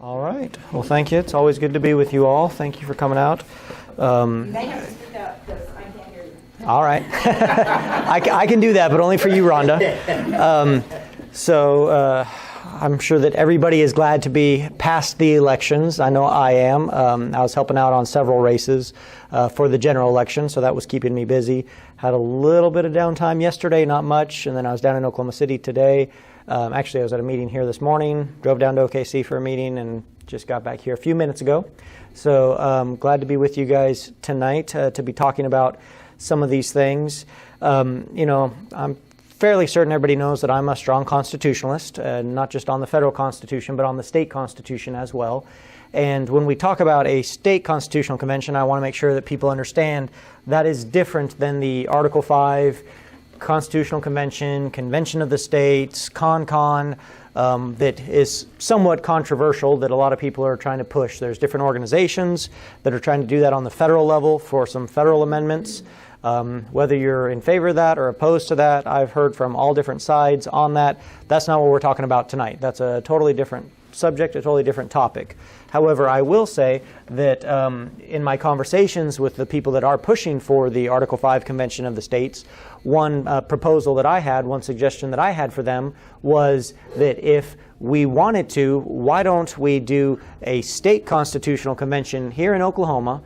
All right. Well, thank you. It's always good to be with you all. Thank you for coming out. You may have to speak up because I can't hear you. All right. I can do that, but only for you, Rhonda. I'm sure that everybody is glad to be past the elections. I know I am. I was helping out on several races for the general election, so that was keeping me busy. Had a little bit of downtime yesterday, not much, and then I was down in Oklahoma City today. Actually, I was at a meeting here this morning, drove down to OKC for a meeting, and just got back here a few minutes ago. So glad to be with you guys tonight to be talking about some of these things. I'm fairly certain everybody knows that I'm a strong constitutionalist, not just on the federal constitution, but on the state constitution as well. And when we talk about a state constitutional convention, I want to make sure that people understand that is different than the Article 5 Constitutional Convention, Convention of the States, that is somewhat controversial, that a lot of people are trying to push. There's different organizations that are trying to do that on the federal level for some federal amendments. Whether you're in favor of that or opposed to that, I've heard from all different sides on that. That's not what we're talking about tonight. That's a totally different subject, a totally different topic. However, I will say that in my conversations with the people that are pushing for the Article 5 Convention of the States, one proposal that I had, one suggestion that I had for them was that if we wanted to, why don't we do a state constitutional convention here in Oklahoma,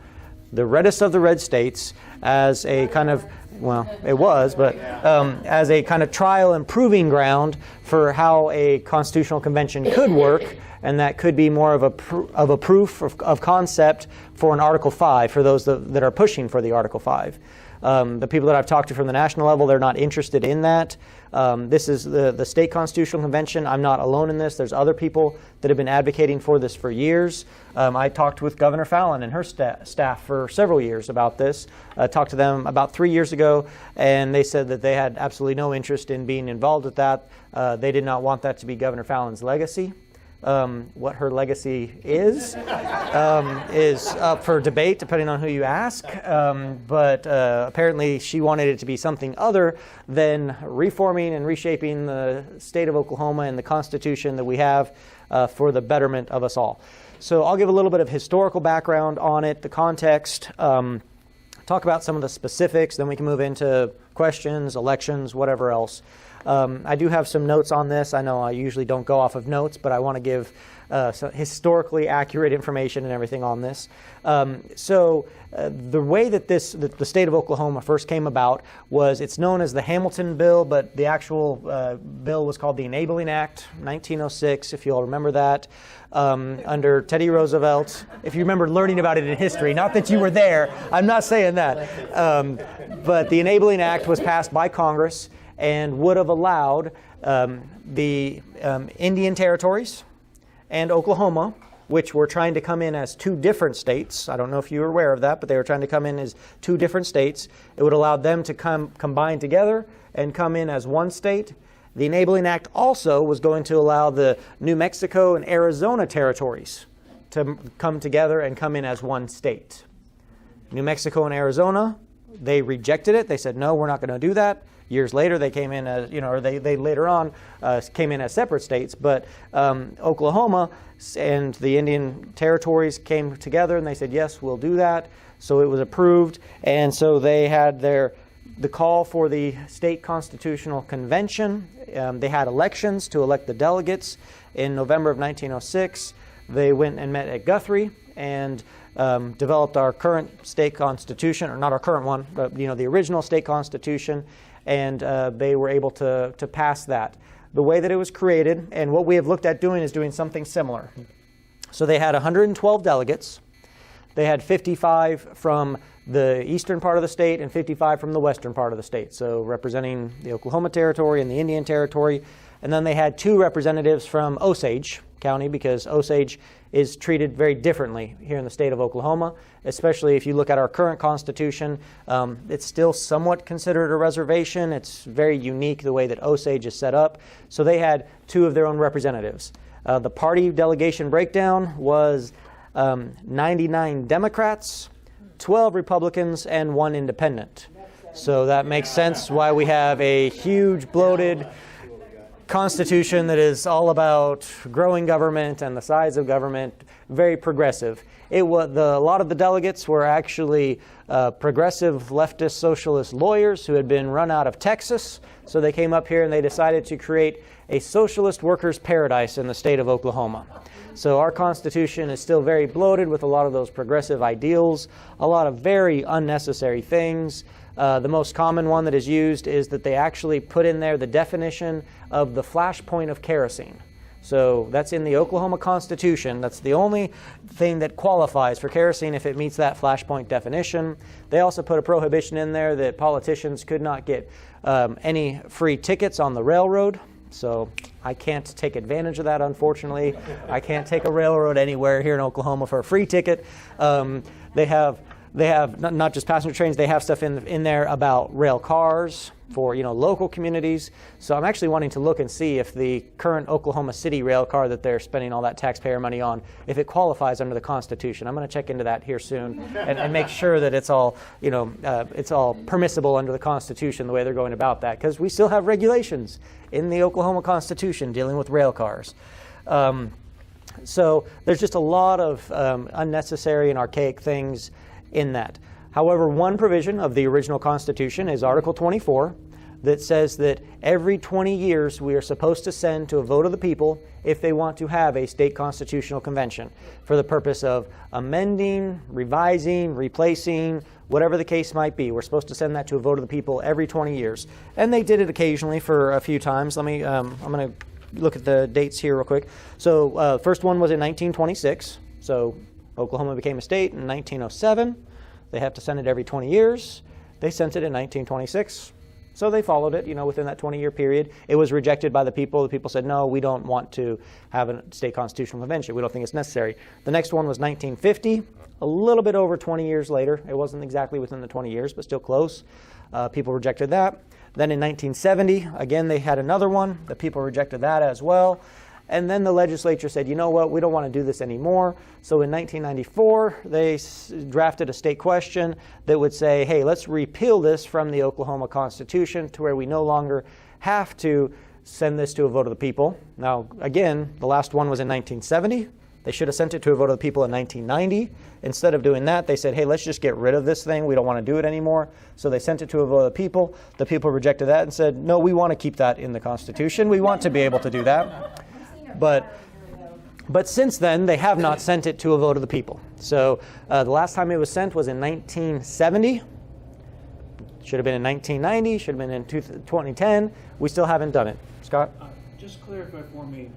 the reddest of the red states, as a kind of, well, it was, but as a kind of trial and proving ground for how a constitutional convention could work, and that could be more of a proof of concept for an Article 5 for those that are pushing for the Article 5. The people that I've talked to from the national level, they're not interested in that. This is the state constitutional convention. I'm not alone in this. There's other people that have been advocating for this for years. I talked with Governor Fallon and her staff for several years about this. Talked to them about 3 years ago, and they said that they had absolutely no interest in being involved with that. They did not want that to be Governor Fallon's legacy. What her legacy is up for debate, depending on who you ask. But apparently she wanted it to be something other than reforming and reshaping the state of Oklahoma and the Constitution that we have for the betterment of us all. So I'll give a little bit of historical background on it, the context, talk about some of the specifics, then we can move into questions, elections, whatever else. I do have some notes on this. I know I usually don't go off of notes, but I want to give some historically accurate information and everything on this. The way that the state of Oklahoma first came about was, it's known as the Hamilton Bill, but the actual bill was called the Enabling Act, 1906, if you all remember that, under Teddy Roosevelt. If you remember learning about it in history, not that you were there, I'm not saying that. But the Enabling Act was passed by Congress and would have allowed the Indian territories and Oklahoma, which were trying to come in as two different states. I don't know if you were aware of that, but they were trying to come in as two different states. It would allow them to combine together and come in as one state. The Enabling Act also was going to allow the New Mexico and Arizona territories to come together and come in as one state. New Mexico and Arizona, they rejected it. They said, no, we're not going to do that. Years later, they came in as, or they later on came in as separate states. But Oklahoma and the Indian territories came together and they said, yes, we'll do that. So it was approved. And so they had the call for the state constitutional convention. They had elections to elect the delegates in November of 1906. They went and met at Guthrie and developed our current state constitution, or not our current one, but the original state constitution. And they were able to pass that. The way that it was created, and what we have looked at doing, is doing something similar. So they had 112 delegates. They had 55 from the eastern part of the state and 55 from the western part of the state, so representing the Oklahoma Territory and the Indian Territory. And then they had 2 representatives from Osage County, because Osage is treated very differently here in the state of Oklahoma, especially if you look at our current constitution. It's still somewhat considered a reservation. It's very unique the way that Osage is set up. So they had 2 of their own representatives. The party delegation breakdown was 99 Democrats, 12 Republicans, and 1 independent. So that makes sense why we have a huge bloated constitution that is all about growing government and the size of government, very progressive. A lot of the delegates were actually progressive leftist socialist lawyers who had been run out of Texas. So they came up here and they decided to create a socialist workers' paradise in the state of Oklahoma. So our Constitution is still very bloated with a lot of those progressive ideals, a lot of very unnecessary things. The most common one that is used is that they actually put in there the definition of the flashpoint of kerosene. So that's in the Oklahoma Constitution. That's the only thing that qualifies for kerosene if it meets that flashpoint definition. They also put a prohibition in there that politicians could not get any free tickets on the railroad. So I can't take advantage of that, unfortunately. I can't take a railroad anywhere here in Oklahoma for a free ticket. They have not just passenger trains. They have stuff in there about rail cars for local communities. So I'm actually wanting to look and see if the current Oklahoma City rail car that they're spending all that taxpayer money on, if it qualifies under the Constitution. I'm going to check into that here soon and make sure that it's all it's all permissible under the Constitution the way they're going about that, because we still have regulations in the Oklahoma Constitution dealing with rail cars. So there's just a lot of unnecessary and archaic things in that. However, one provision of the original Constitution is Article 24 that says that every 20 years we are supposed to send to a vote of the people if they want to have a state constitutional convention for the purpose of amending, revising, replacing, whatever the case might be. We're supposed to send that to a vote of the people every 20 years. And they did it occasionally for a few times. I'm going to look at the dates here real quick. So first one was in 1926. So Oklahoma became a state in 1907. They have to send it every 20 years. They sent it in 1926. So they followed it, within that 20-year period. It was rejected by the people. The people said, no, we don't want to have a state constitutional convention. We don't think it's necessary. The next one was 1950, a little bit over 20 years later. It wasn't exactly within the 20 years, but still close. People rejected that. Then in 1970, again, they had another one. The people rejected that as well. And then the legislature said, you know what, we don't want to do this anymore. So in 1994, they drafted a state question that would say, hey, let's repeal this from the Oklahoma Constitution to where we no longer have to send this to a vote of the people. Now, again, the last one was in 1970. They should have sent it to a vote of the people in 1990. Instead of doing that, they said, hey, let's just get rid of this thing. We don't want to do it anymore. So they sent it to a vote of the people. The people rejected that and said, no, we want to keep that in the Constitution. We want to be able to do that. But since then, they have not sent it to a vote of the people. So the last time it was sent was in 1970. Should have been in 1990. Should have been in 2010. We still haven't done it. Scott? Just clarify for me,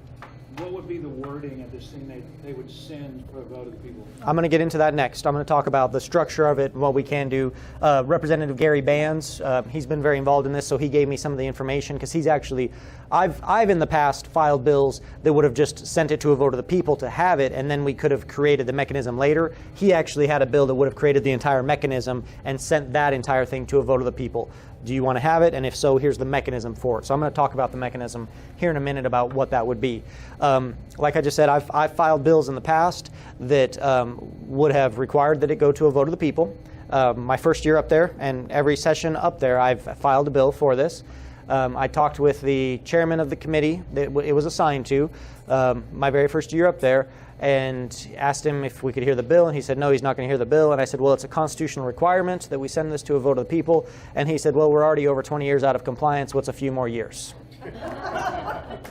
what would be the wording of this thing they would send for a vote of the people? I'm going to get into that next. I'm going to talk about the structure of it and what we can do. Representative Gary Bands, he's been very involved in this, so he gave me some of the information because he's actually, I've in the past filed bills that would have just sent it to a vote of the people to have it, and then we could have created the mechanism later. He actually had a bill that would have created the entire mechanism and sent that entire thing to a vote of the people. Do you want to have it? And if so, here's the mechanism for it. So I'm going to talk about the mechanism here in a minute about what that would be. Like I just said, I've filed bills in the past that would have required that it go to a vote of the people. My first year up there and every session up there, I've filed a bill for this. I talked with the chairman of the committee that it was assigned to my very first year up there and asked him if we could hear the bill, and he said no, he's not going to hear the bill. And I said, well, it's a constitutional requirement that we send this to a vote of the people. And he said, well, we're already over 20 years out of compliance. What's a few more years?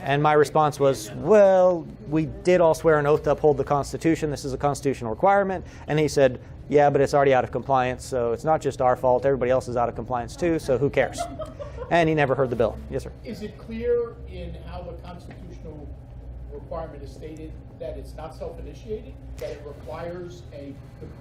And my response was, well, we did all swear an oath to uphold the Constitution. This is a constitutional requirement. And he said, yeah, but it's already out of compliance, so it's not just our fault. Everybody else is out of compliance too, so who cares? And he never heard the bill. Yes, sir. Is it clear in how the constitutional requirement is stated that it's not self-initiating, that it requires the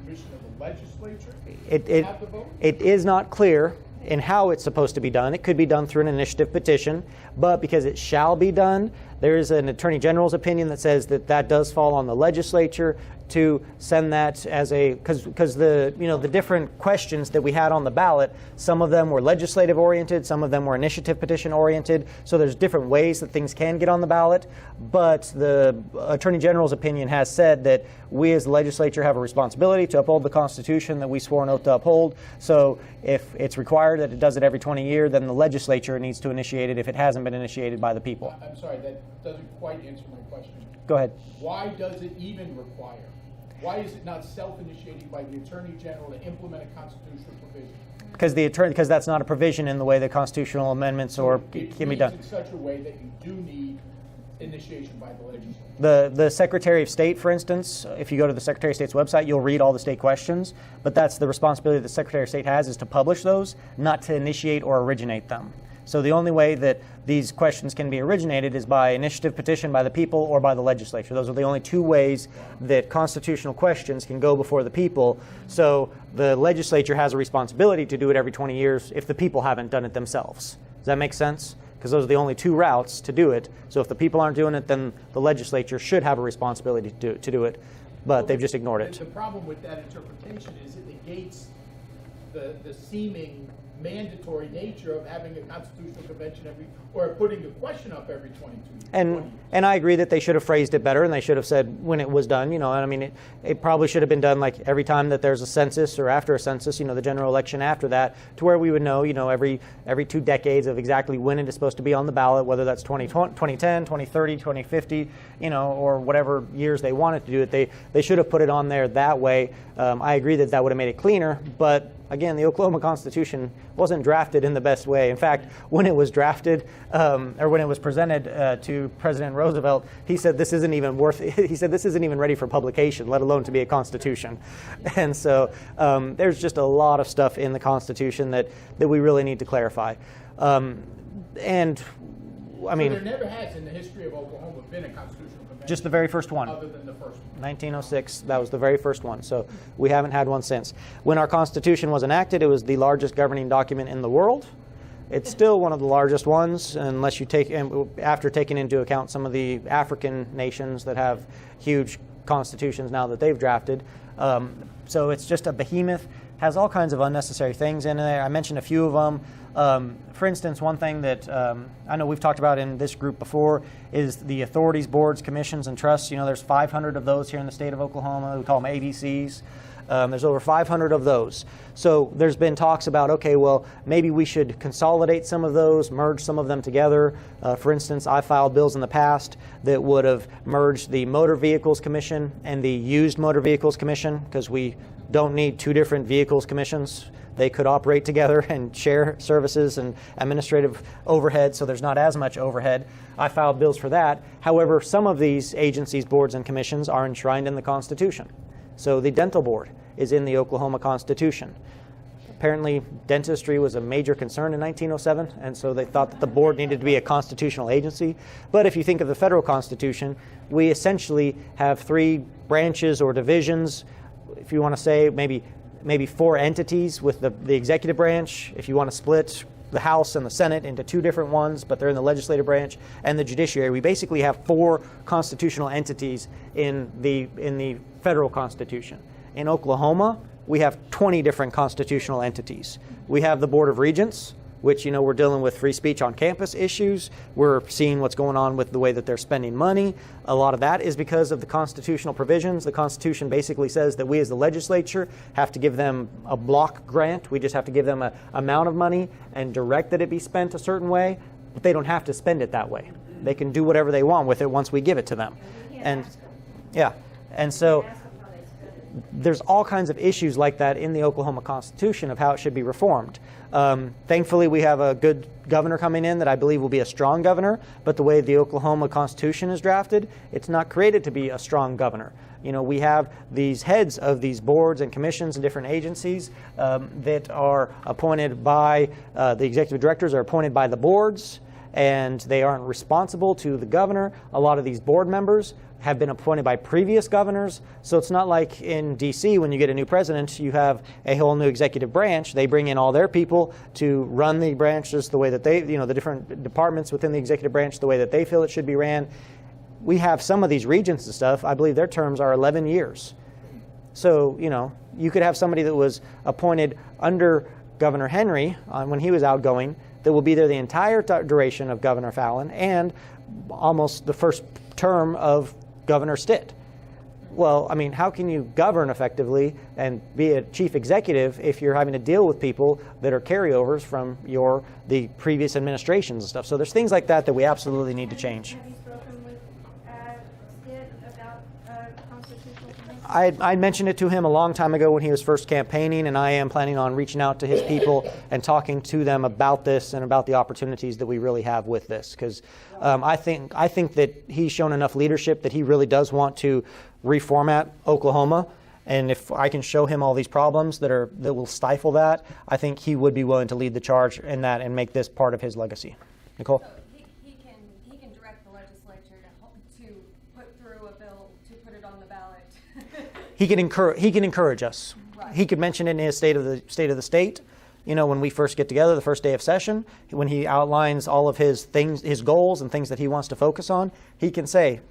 permission of the legislature to have the vote? It is not clear in how it's supposed to be done. It could be done through an initiative petition, but because it shall be done, There is an Attorney General's opinion that says that that does fall on the legislature to send that as a, because the different questions that we had on the ballot, some of them were legislative oriented, some of them were initiative petition oriented, so there's different ways that things can get on the ballot. But the Attorney General's opinion has said that we as the legislature have a responsibility to uphold the Constitution that we swore an oath to uphold. So if it's required that it does it every 20 years, then the legislature needs to initiate it if it hasn't been initiated by the people. I'm sorry, that doesn't quite answer my question. Go ahead. Why does it even require? Why is it not self-initiated by the Attorney General to implement a constitutional provision? Because that's not a provision in the way that constitutional amendments or can be done. It reads in such a way that you do need initiation by the legislature. The Secretary of State, for instance, if you go to the Secretary of State's website, you'll read all the state questions, but that's the responsibility the Secretary of State has, is to publish those, not to initiate or originate them. So the only way that these questions can be originated is by initiative petition by the people or by the legislature. Those are the only two ways that constitutional questions can go before the people. So the legislature has a responsibility to do it every 20 years if the people haven't done it themselves. Does that make sense? Because those are the only two routes to do it. So if the people aren't doing it, then the legislature should have a responsibility to do it, but they've just ignored it. The problem with that interpretation is it negates the seeming mandatory nature of having a constitutional convention or putting a question up every 22 years. And I agree that they should have phrased it better, and they should have said when it was done, and I mean, it probably should have been done like every time that there's a census or after a census, the general election after that, to where we would know, every 2 decades of exactly when it is supposed to be on the ballot, whether that's 2010, 2030, 2050, or whatever years they wanted to do it. They should have put it on there that way. I agree that would have made it cleaner, but again, the Oklahoma Constitution wasn't drafted in the best way. In fact, when it was drafted, or when it was presented to President Roosevelt, he said this isn't even ready for publication, let alone to be a constitution. And so there's just a lot of stuff in the Constitution that we really need to clarify. And I mean, so there never has in the history of Oklahoma been a constitutional convention. Just the very first one. Other than the first one. 1906, that was the very first one. So we haven't had one since. When our Constitution was enacted, it was the largest governing document in the world. It's still one of the largest ones, unless you after taking into account some of the African nations that have huge constitutions now that they've drafted. So it's just a behemoth. Has all kinds of unnecessary things in there. I mentioned a few of them. For instance, one thing that I know we've talked about in this group before is the authorities, boards, commissions, and trusts. There's 500 of those here in the state of Oklahoma. We call them ABCs. There's over 500 of those. So there's been talks about, okay, well, maybe we should consolidate some of those, merge some of them together. For instance, I filed bills in the past that would have merged the Motor Vehicles Commission and the Used Motor Vehicles Commission, because we don't need two different vehicles commissions. They could operate together and share services and administrative overhead, so there's not as much overhead. I filed bills for that. However, some of these agencies, boards, and commissions are enshrined in the Constitution. So the dental board is in the Oklahoma Constitution. Apparently, dentistry was a major concern in 1907, and so they thought that the board needed to be a constitutional agency. But if you think of the federal Constitution, we essentially have 3 branches or divisions. If you want to say maybe 4 entities with the executive branch, if you want to split the House and the Senate into 2 different ones, but they're in the legislative branch, and the judiciary. We basically have 4 constitutional entities in the federal Constitution. In Oklahoma, we have 20 different constitutional entities. We have the Board of Regents, which, we're dealing with free speech on campus issues. We're seeing what's going on with the way that they're spending money. A lot of that is because of the constitutional provisions. The Constitution basically says that we as the legislature have to give them a block grant. We just have to give them an amount of money and direct that it be spent a certain way, but they don't have to spend it that way. They can do whatever they want with it once we give it to them. And yeah, and so there's all kinds of issues like that in the Oklahoma Constitution of how it should be reformed. Thankfully, we have a good governor coming in that I believe will be a strong governor, but the way the Oklahoma Constitution is drafted, it's not created to be a strong governor. We have these heads of these boards and commissions and different agencies that are appointed by, the executive directors are appointed by the boards, and they aren't responsible to the governor. A lot of these board members have been appointed by previous governors, so it's not like in DC when you get a new president, you have a whole new executive branch. They bring in all their people to run the branches the way that they, the different departments within the executive branch the way that they feel it should be ran. We have some of these regents and stuff, I believe their terms are 11 years. So, you could have somebody that was appointed under Governor Henry when he was outgoing that will be there the entire duration of Governor Fallon and almost the first term of Governor Stitt. Well, I mean, how can you govern effectively and be a chief executive if you're having to deal with people that are carryovers from the previous administrations and stuff? So there's things like that we absolutely need to change. Have you spoken with Stitt about constitutional convention? I mentioned it to him a long time ago when he was first campaigning, and I am planning on reaching out to his people and talking to them about this and about the opportunities that we really have with this. Because I think that he's shown enough leadership that he really does want to reformat Oklahoma. And if I can show him all these problems that will stifle that, I think he would be willing to lead the charge in that and make this part of his legacy. Nicole? So he can direct the legislature to put through a bill to put it on the ballot. He can encourage us. Right. He could mention it in his state of the state. When we first get together, the first day of session, when he outlines all of his things, his goals and things that he wants to focus on, he can say,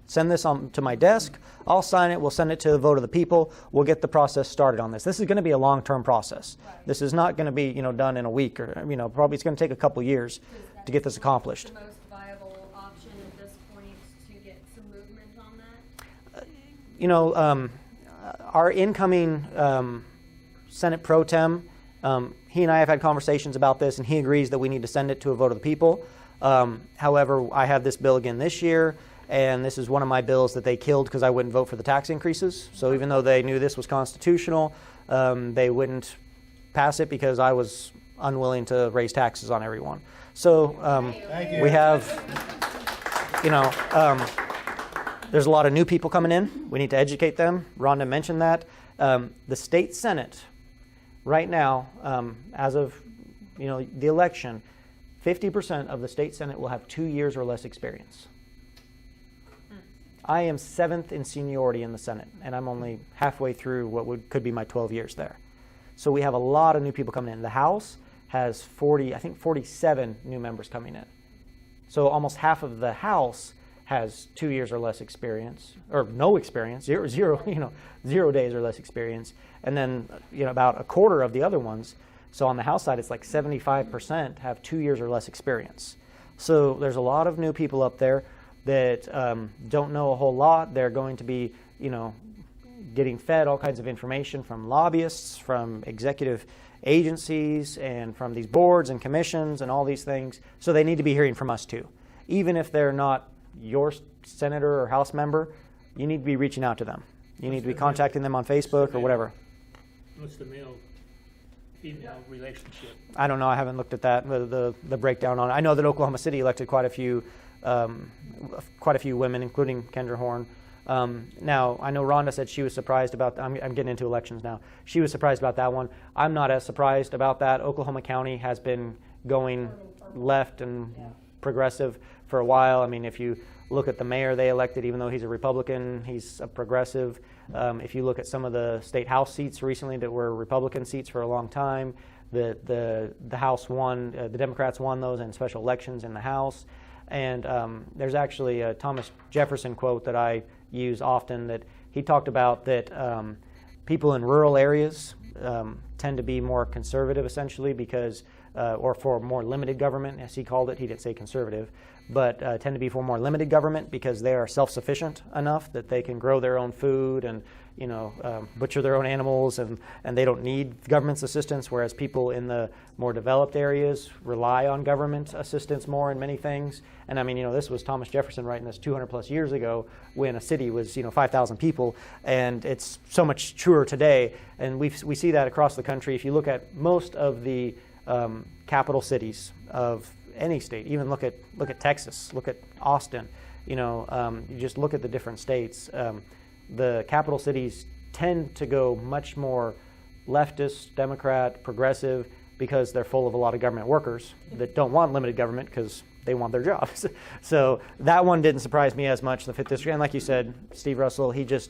send this on to my desk. I'll sign it. We'll send it to the vote of the people. We'll get the process started on this. This is going to be a long-term process. Right. This is not going to be, done in a week or, probably it's going to take a couple years to get this accomplished. The most viable option at this point to get some movement on that? Our incoming Senate Pro Tem, he and I have had conversations about this, and he agrees that we need to send it to a vote of the people. However, I have this bill again this year, and this is one of my bills that they killed because I wouldn't vote for the tax increases. So even though they knew this was constitutional, they wouldn't pass it because I was unwilling to raise taxes on everyone. So we have, there's a lot of new people coming in. We need to educate them. Rhonda mentioned that. The state Senate, right now, as of the election, 50% of the state Senate will have 2 years or less experience. I am 7th in seniority in the Senate, and I'm only halfway through what could be my 12 years there. So we have a lot of new people coming in. The House has 47 new members coming in. So almost half of the House has 2 years or less experience, or no experience, zero days or less experience, and then about a quarter of the other ones. So on the House side, it's like 75% have 2 years or less experience. So there's a lot of new people up there that don't know a whole lot. They're going to be, getting fed all kinds of information from lobbyists, from executive agencies, and from these boards and commissions and all these things. So they need to be hearing from us too. Even if they're not your senator or House member, you need to be reaching out to them. You need to be contacting them on Facebook or whatever. What's the male-female relationship? I don't know. I haven't looked at that, the breakdown on it. I know that Oklahoma City elected quite a few women, including Kendra Horn. Now, I know Rhonda said she was surprised about, I'm getting into elections now. She was surprised about that one. I'm not as surprised about that. Oklahoma County has been going left and progressive for a while. I mean, if you look at the mayor they elected, even though he's a Republican, he's a progressive. If you look at some of the state House seats recently that were Republican seats for a long time, the House won, the Democrats won those in special elections in the House. And there's actually a Thomas Jefferson quote that I use often that he talked about that people in rural areas tend to be more conservative essentially because, or for more limited government, as he called it. He didn't say conservative, but tend to be for more limited government because they are self-sufficient enough that they can grow their own food and butcher their own animals, and they don't need government's assistance, whereas people in the more developed areas rely on government assistance more in many things. And I mean, this was Thomas Jefferson writing this 200 plus years ago when a city was 5,000 people, and it's so much truer today. And we see that across the country. If you look at most of the capital cities of any state, even look at Texas, look at Austin, you just look at the different states. The capital cities tend to go much more leftist, Democrat, progressive, because they're full of a lot of government workers that don't want limited government because they want their jobs. So that one didn't surprise me as much, the 5th district. And like you said, Steve Russell, he's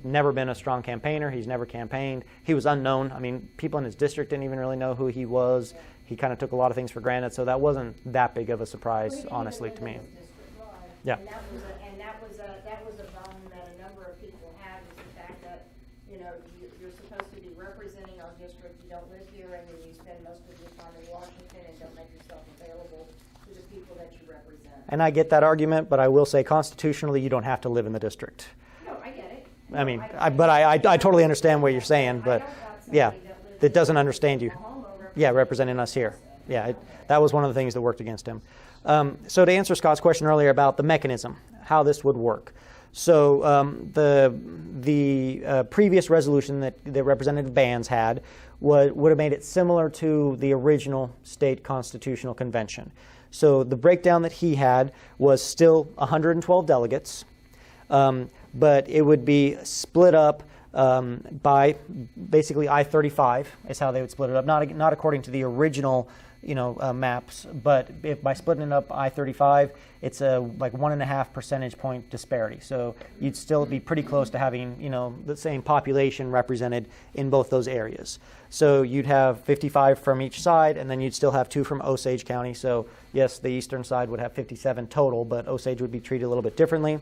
never been a strong campaigner. He's never campaigned. He was unknown. I mean, people in his district didn't even really know who he was. He kind of took a lot of things for granted, so that wasn't that big of a surprise, honestly, to me. Yeah. And that was a bone that a number of people had, is the fact that, you're supposed to be representing our district. You don't live here, and then you spend most of your time in Washington and don't make yourself available to the people that you represent. And I get that argument, but I will say constitutionally, you don't have to live in the district. No, I get it. I mean, I totally understand what you're saying, but yeah, that doesn't understand you. Yeah, representing us here. Yeah, that was one of the things that worked against him. So to answer Scott's question earlier about the mechanism, how this would work. So the previous resolution that Representative Bands had would have made it similar to the original state constitutional convention. So the breakdown that he had was still 112 delegates, but it would be split up by basically I-35 is how they would split it up. Not according to the original maps, but by splitting it up I-35, it's a like 1.5 percentage point disparity. So you'd still be pretty close to having the same population represented in both those areas. So you'd have 55 from each side, and then you'd still have 2 from Osage County. So yes, the eastern side would have 57 total, but Osage would be treated a little bit differently.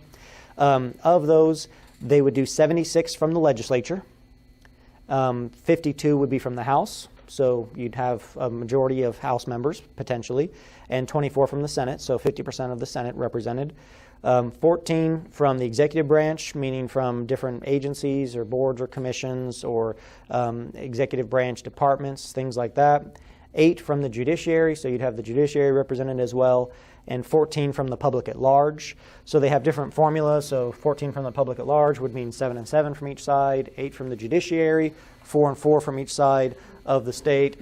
Of those, they would do 76 from the legislature. 52 would be from the House. So you'd have a majority of House members, potentially, and 24 from the Senate, so 50% of the Senate represented. 14 from the executive branch, meaning from different agencies or boards or commissions or executive branch departments, things like that. 8 from the judiciary, so you'd have the judiciary represented as well, and 14 from the public at large. So they have different formulas. So 14 from the public at large would mean 7 and 7 from each side, 8 from the judiciary, 4 and 4 from each side of the state.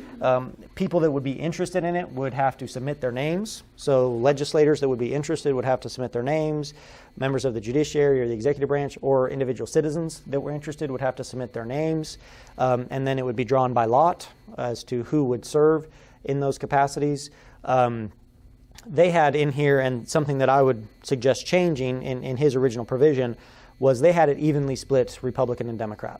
People that would be interested in it would have to submit their names. So legislators that would be interested would have to submit their names. Members of the judiciary or the executive branch or individual citizens that were interested would have to submit their names. And then it would be drawn by lot as to who would serve in those capacities. They had in here, and something that I would suggest changing in his original provision, was they had it evenly split Republican and Democrat.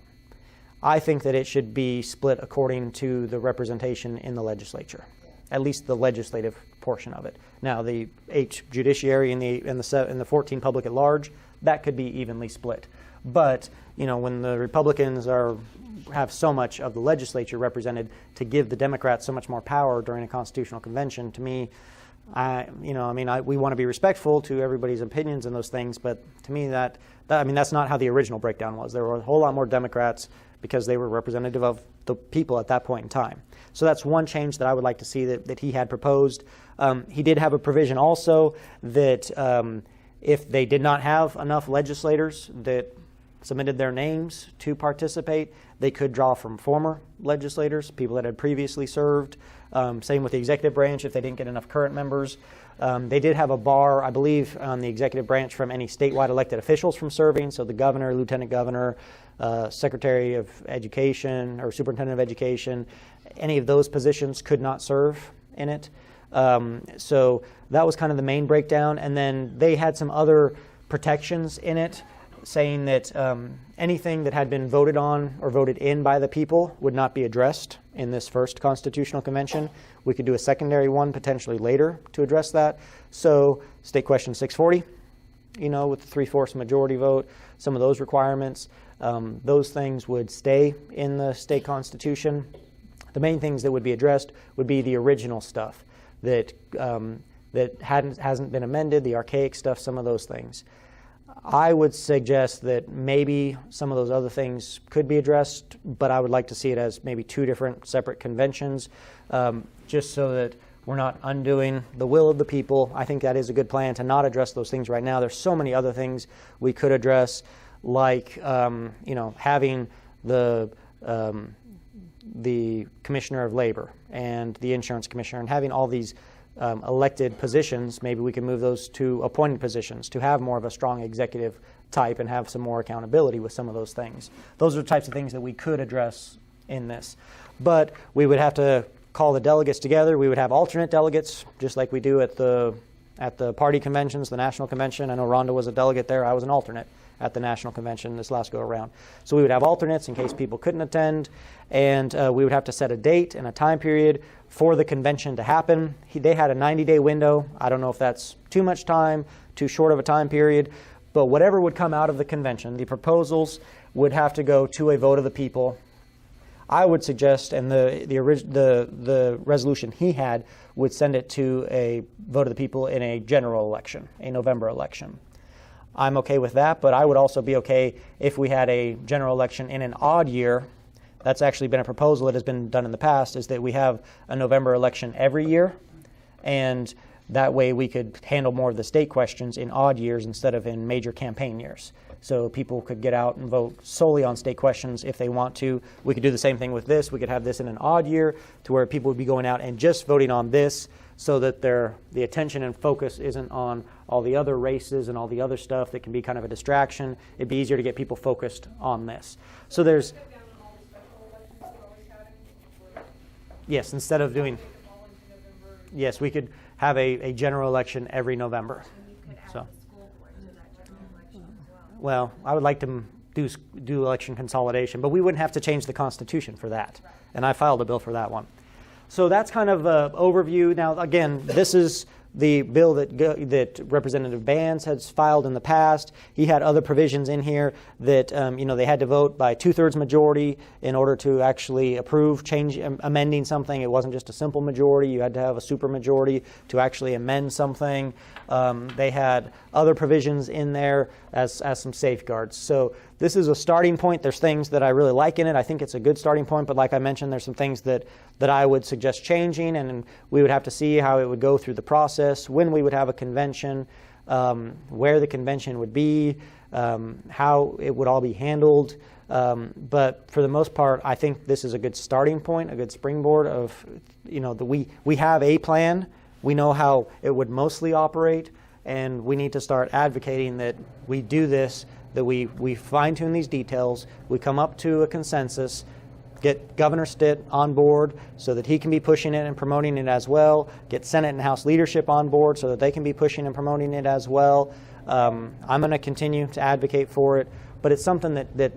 I think that it should be split according to the representation in the legislature, at least the legislative portion of it. Now, the 8 judiciary and the 14 public at large, that could be evenly split. But when the Republicans have so much of the legislature represented, to give the Democrats so much more power during a constitutional convention, to me, we want to be respectful to everybody's opinions and those things, but to me that's not how the original breakdown was. There were a whole lot more Democrats because they were representative of the people at that point in time. So that's one change that I would like to see that he had proposed. He did have a provision also that if they did not have enough legislators that submitted their names to participate, they could draw from former legislators, people that had previously served. Same with the executive branch if they didn't get enough current members. They did have a bar, I believe, on the executive branch from any statewide elected officials from serving. So the governor, lieutenant governor, secretary of education or superintendent of education, any of those positions could not serve in it. So that was kind of the main breakdown. And then they had some other protections in it, saying that anything that had been voted on or voted in by the people would not be addressed in this first constitutional convention. We could do a secondary one potentially later to address that. So State Question 640, with the 3/4 majority vote, some of those requirements, those things would stay in the state constitution. The main things that would be addressed would be the original stuff that hasn't been amended, the archaic stuff, some of those things. I would suggest that maybe some of those other things could be addressed, but I would like to see it as maybe 2 different separate conventions, just so that we're not undoing the will of the people. I think that is a good plan to not address those things right now. There's so many other things we could address, like having the Commissioner of Labor and the Insurance Commissioner, and having all these elected positions. Maybe we can move those to appointed positions to have more of a strong executive type and have some more accountability with some of those things. Those are the types of things that we could address in this. But we would have to call the delegates together. We would have alternate delegates, just like we do at the at the party conventions, the national convention. I know Rhonda was a delegate there. I was an alternate at the national convention this last go around. So we would have alternates in case people couldn't attend, and we would have to set a date and a time period for the convention to happen. They had a 90-day window. I don't know if that's too much time, too short of a time period, but whatever would come out of the convention, the proposals would have to go to a vote of the people. I would suggest, and the resolution he had would send it to a vote of the people in a general election, a November election. I'm okay with that, but I would also be okay if we had a general election in an odd year. That's actually been a proposal that has been done in the past, is that we have a November election every year, and that way we could handle more of the state questions in odd years instead of in major campaign years. So people could get out and vote solely on state questions if they want to. We could do the same thing with this. We could have this in an odd year to where people would be going out and just voting on this, so that the attention and focus isn't on all the other races and all the other stuff that can be kind of a distraction. It'd be easier to get people focused on this. So there's, yes, instead of doing, yes, we could have a general election every November. So, well, I would like to do election consolidation, but we wouldn't have to change the Constitution for that. And I filed a bill for that one. So that's kind of an overview. Now, again, this is the bill that Representative Bands has filed in the past. He had other provisions in here that they had to vote by 2/3 majority in order to actually approve amending something. It wasn't just a simple majority. You had to have a supermajority to actually amend something. They had other provisions in there as some safeguards. So this is a starting point. There's things that I really like in it. I think it's a good starting point, but like I mentioned, there's some things that I would suggest changing, and we would have to see how it would go through the process, when we would have a convention, where the convention would be, how it would all be handled. But for the most part, I think this is a good starting point, a good springboard of, we have a plan. We know how it would mostly operate, and we need to start advocating that we do this, that we fine-tune these details, we come up to a consensus, get Governor Stitt on board so that he can be pushing it and promoting it as well, get Senate and House leadership on board so that they can be pushing and promoting it as well. I'm going to continue to advocate for it, but it's something that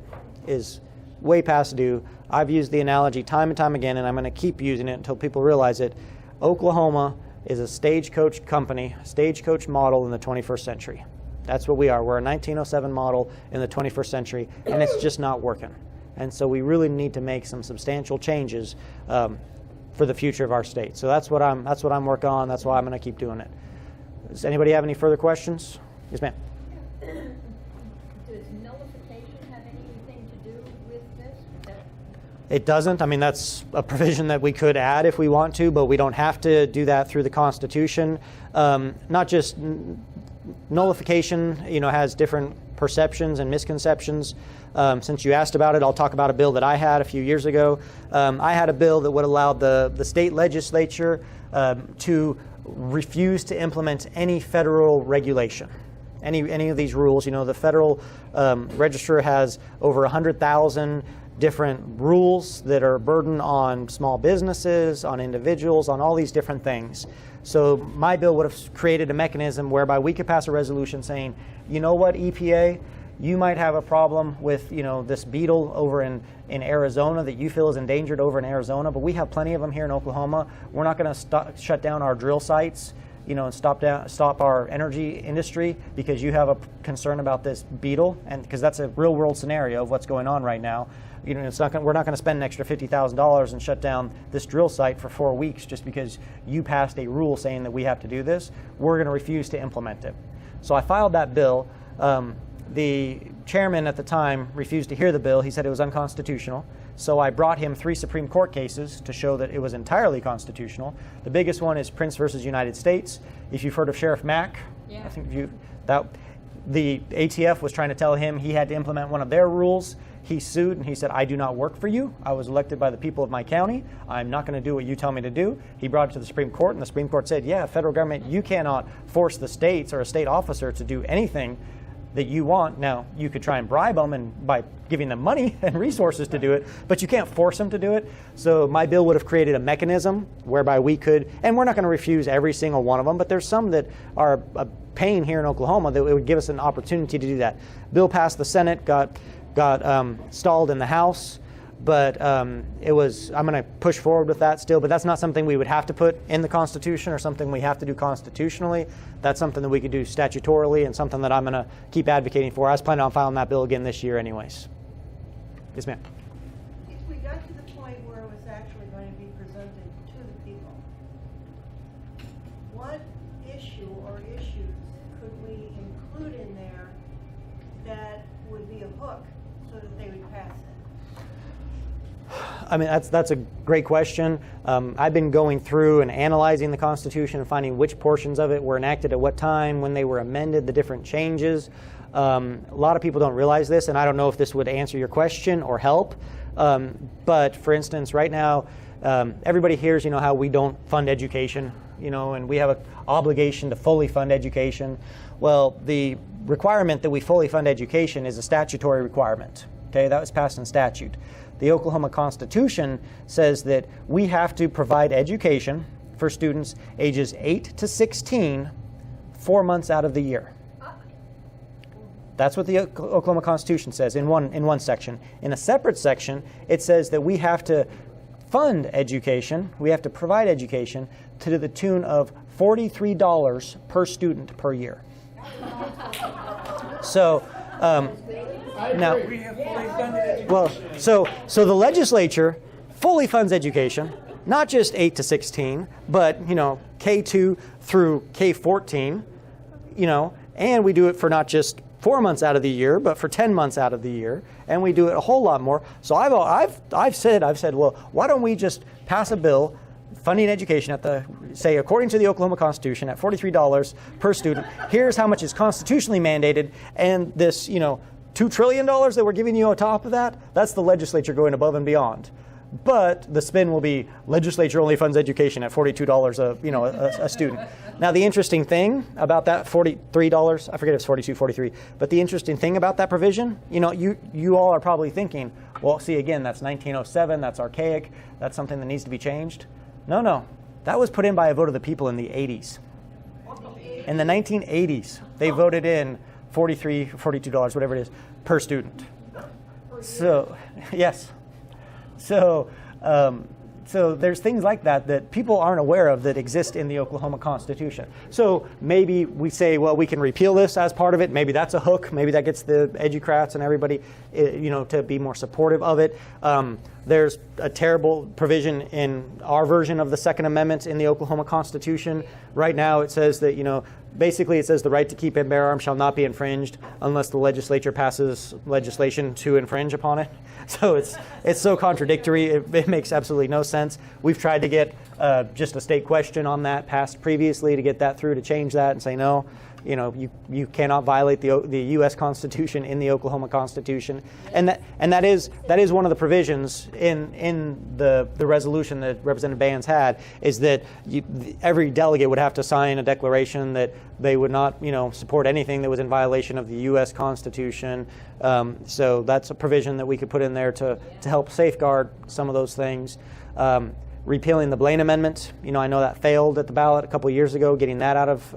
is way past due. I've used the analogy time and time again, and I'm going to keep using it until people realize it. Oklahoma is a stagecoach company, stagecoach model in the 21st century. That's what we are. We're a 1907 model in the 21st century, and it's just not working. And so we really need to make some substantial changes for the future of our state. So that's what I'm working on. That's why I'm going to keep doing it. Does anybody have any further questions? Yes, ma'am. Does nullification have anything to do with this? It doesn't. I mean, that's a provision that we could add if we want to, but we don't have to do that through the Constitution. Not just nullification, has different perceptions and misconceptions. Since you asked about it, I'll talk about a bill that I had a few years ago. I had a bill that would allow the state legislature to refuse to implement any federal regulation, any of these rules. The federal register has over 100,000 different rules that are a burden on small businesses, on individuals, on all these different things. So my bill would have created a mechanism whereby we could pass a resolution saying, you know what, EPA, you might have a problem with this beetle over in Arizona that you feel is endangered over in Arizona, but we have plenty of them here in Oklahoma. We're not going to shut down our drill sites, and stop our energy industry because you have a concern about this beetle, and because that's a real world scenario of what's going on right now. We're not going to spend an extra $50,000 and shut down this drill site for 4 weeks just because you passed a rule saying that we have to do this. We're going to refuse to implement it. So I filed that bill. The chairman at the time refused to hear the bill. He said it was unconstitutional. So I brought him 3 Supreme Court cases to show that it was entirely constitutional. The biggest one is Prince versus United States. If you've heard of Sheriff Mack, Yeah. I think the ATF was trying to tell him he had to implement one of their rules. He sued and he said, I do not work for you. I was elected by the people of my county. I'm not going to do what you tell me to do. He brought it to the Supreme Court, and the Supreme Court said, yeah, federal government, you cannot force the states or a state officer to do anything that you want. Now, you could try and bribe them and by giving them money and resources to do it, but you can't force them to do it. So my bill would have created a mechanism whereby we could, and we're not going to refuse every single one of them, but there's some that are a pain here in Oklahoma that it would give us an opportunity to do that. Bill passed the Senate, got stalled in the House, but I'm going to push forward with that still, but that's not something we would have to put in the Constitution or something we have to do constitutionally. That's something that we could do statutorily and something that I'm going to keep advocating for. I was planning on filing that bill again this year anyways. Yes, ma'am. If we got to the point where it was actually going to be presented to the people, what issue or issues could we include in there that would be a hook so that they would pass it? I mean, that's a great question. I've been going through and analyzing the Constitution and finding which portions of it were enacted at what time, when they were amended, the different changes. A lot of people don't realize this, and I don't know if this would answer your question or help. But for instance, right now, everybody hears, how we don't fund education, and we have an obligation to fully fund education. Well, the requirement that we fully fund education is a statutory requirement. Okay, that was passed in statute. The Oklahoma Constitution says that we have to provide education for students ages 8 to 16, 4 months out of the year. That's what the Oklahoma Constitution says in one section. In a separate section, it says that we have to fund education, we have to provide education to the tune of $43 per student per year. So, now, We have fully funded education. well, so the legislature fully funds education, not just 8 to 16, but K2 through K14, and we do it for not just 4 months out of the year, but for 10 months out of the year, and we do it a whole lot more. So I've said, well, why don't we just pass a bill funding education at say, according to the Oklahoma Constitution, at $43 per student. Here's how much is constitutionally mandated, and this, $2 trillion that we're giving you on top of that, that's the legislature going above and beyond. But the spin will be legislature only funds education at $42 a student. Now the interesting thing about that $43, I forget if it's 42, 43, but the interesting thing about that provision, you all are probably thinking, well, see, again, that's 1907, that's archaic, that's something that needs to be changed. No, that was put in by a vote of the people in the 80s. In the 1980s, they voted in $43, $42, whatever it is, per student. So, yes. So there's things like that people aren't aware of that exist in the Oklahoma Constitution. So maybe we say, well, we can repeal this as part of it. Maybe that's a hook. Maybe that gets the educrats and everybody, to be more supportive of it. There's a terrible provision in our version of the Second Amendment in the Oklahoma Constitution. Right now it says that, basically it says the right to keep and bear arms shall not be infringed unless the legislature passes legislation to infringe upon it. So it's so contradictory, it makes absolutely no sense. We've tried to get just a state question on that passed previously to get that through, to change that and say no. You cannot violate the U.S. Constitution in the Oklahoma Constitution, and that is one of the provisions in the resolution that Representative Bands had, is that every delegate would have to sign a declaration that they would not support anything that was in violation of the U.S. Constitution. So that's a provision that we could put in there to help safeguard some of those things. Repealing the Blaine Amendment, I know that failed at the ballot a couple of years ago, getting that out of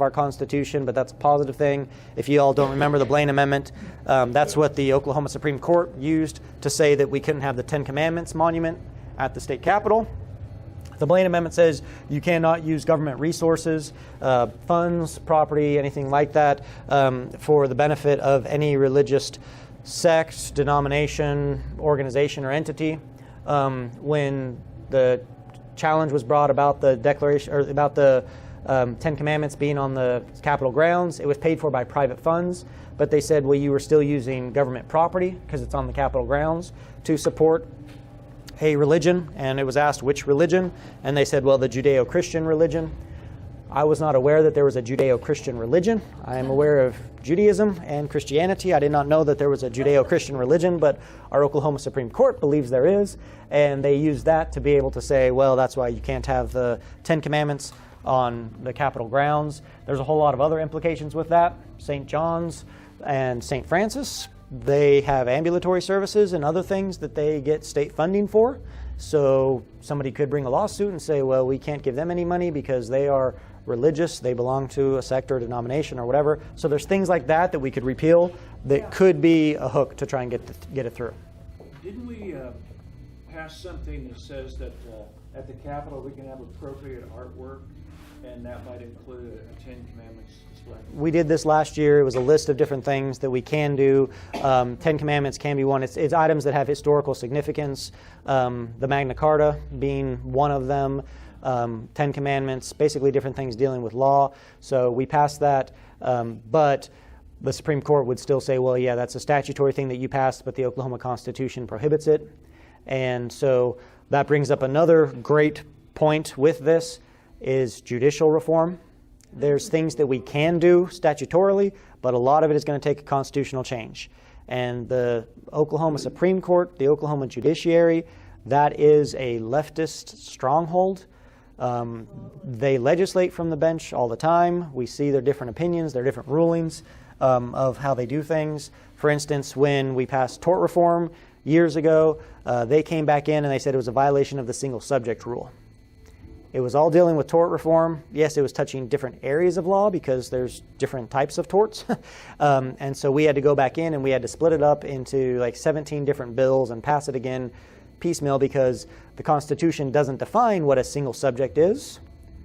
our Constitution, but that's a positive thing. If you all don't remember the Blaine Amendment, that's what the Oklahoma Supreme Court used to say that we couldn't have the Ten Commandments monument at the state capitol. The Blaine Amendment says you cannot use government resources, funds, property, anything like that, for the benefit of any religious sect, denomination, organization, or entity. When the challenge was brought about the declaration, or about the Ten Commandments being on the Capitol grounds, it was paid for by private funds, but they said, well, you were still using government property because it's on the Capitol grounds to support a religion, and it was asked which religion, and they said, well, the Judeo-Christian religion. I was not aware that there was a Judeo-Christian religion. I am aware of Judaism and Christianity. I did not know that there was a Judeo-Christian religion, but our Oklahoma Supreme Court believes there is, and they used that to be able to say, well, that's why you can't have the Ten Commandments on the Capitol grounds. There's a whole lot of other implications with that. St. John's and St. Francis, they have ambulatory services and other things that they get state funding for. So somebody could bring a lawsuit and say, well, we can't give them any money because they are religious, they belong to a sect or denomination or whatever. So there's things like that that we could repeal that could be a hook to try and get it through. Didn't we pass something that says that at the Capitol we can have appropriate artwork, and that might include a Ten Commandments display? We did this last year. It was a list of different things that we can do. Ten Commandments can be one. It's items that have historical significance. The Magna Carta being one of them. 10 Commandments, basically different things dealing with law. So we passed that, but the Supreme Court would still say, well, yeah, that's a statutory thing that you passed, but the Oklahoma Constitution prohibits it. And so that brings up another great point with this is judicial reform. There's things that we can do statutorily, but a lot of it is going to take a constitutional change. And the Oklahoma Supreme Court, the Oklahoma judiciary, that is a leftist stronghold. They legislate from the bench all the time. We see their different opinions, their different rulings of how they do things. For instance, when we passed tort reform years ago, they came back in and they said it was a violation of the single subject rule. It was all dealing with tort reform. Yes, it was touching different areas of law because there's different types of torts. And so we had to go back in and we had to split it up into like 17 different bills and pass it again piecemeal because the Constitution doesn't define what a single subject is.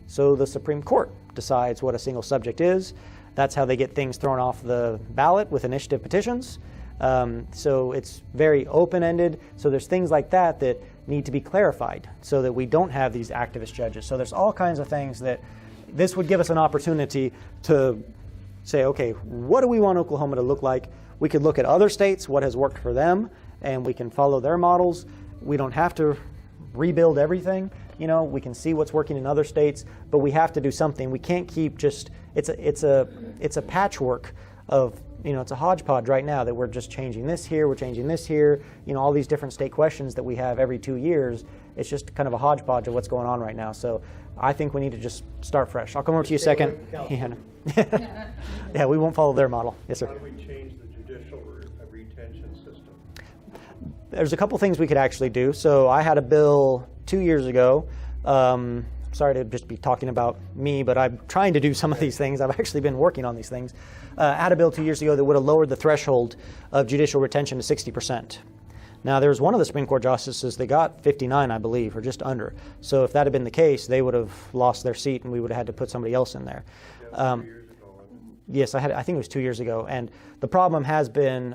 So the Supreme Court decides what a single subject is. That's how they get things thrown off the ballot with initiative petitions. So it's very open-ended. So there's things like that that need to be clarified so that we don't have these activist judges. So there's all kinds of things that this would give us an opportunity to say, okay, what do we want Oklahoma to look like? We could look at other states, what has worked for them, and we can follow their models. We don't have to rebuild everything. You know, we can see what's working in other states, but we have to do something. We can't keep just, it's a patchwork of, you know, it's a hodgepodge right now that we're just changing this here, we're changing this here, you know, all these different state questions that we have every 2 years. It's just kind of a hodgepodge of what's going on right now. So I think we need to just start fresh. I'll come over to you a second. Yeah, we won't follow their model. Yes, sir. How do we change the judicial retention system? There's a couple things we could actually do. So I had a bill 2 years ago. Sorry to just be talking about me, but I'm trying to do some of these things. I've actually been working on these things. I had a bill 2 years ago that would have lowered the threshold of judicial retention to 60%. Now, there was one of the Supreme Court justices that got 59, I believe, or just under. So if that had been the case, they would have lost their seat and we would have had to put somebody else in there. Yes, I think it was 2 years ago. And the problem has been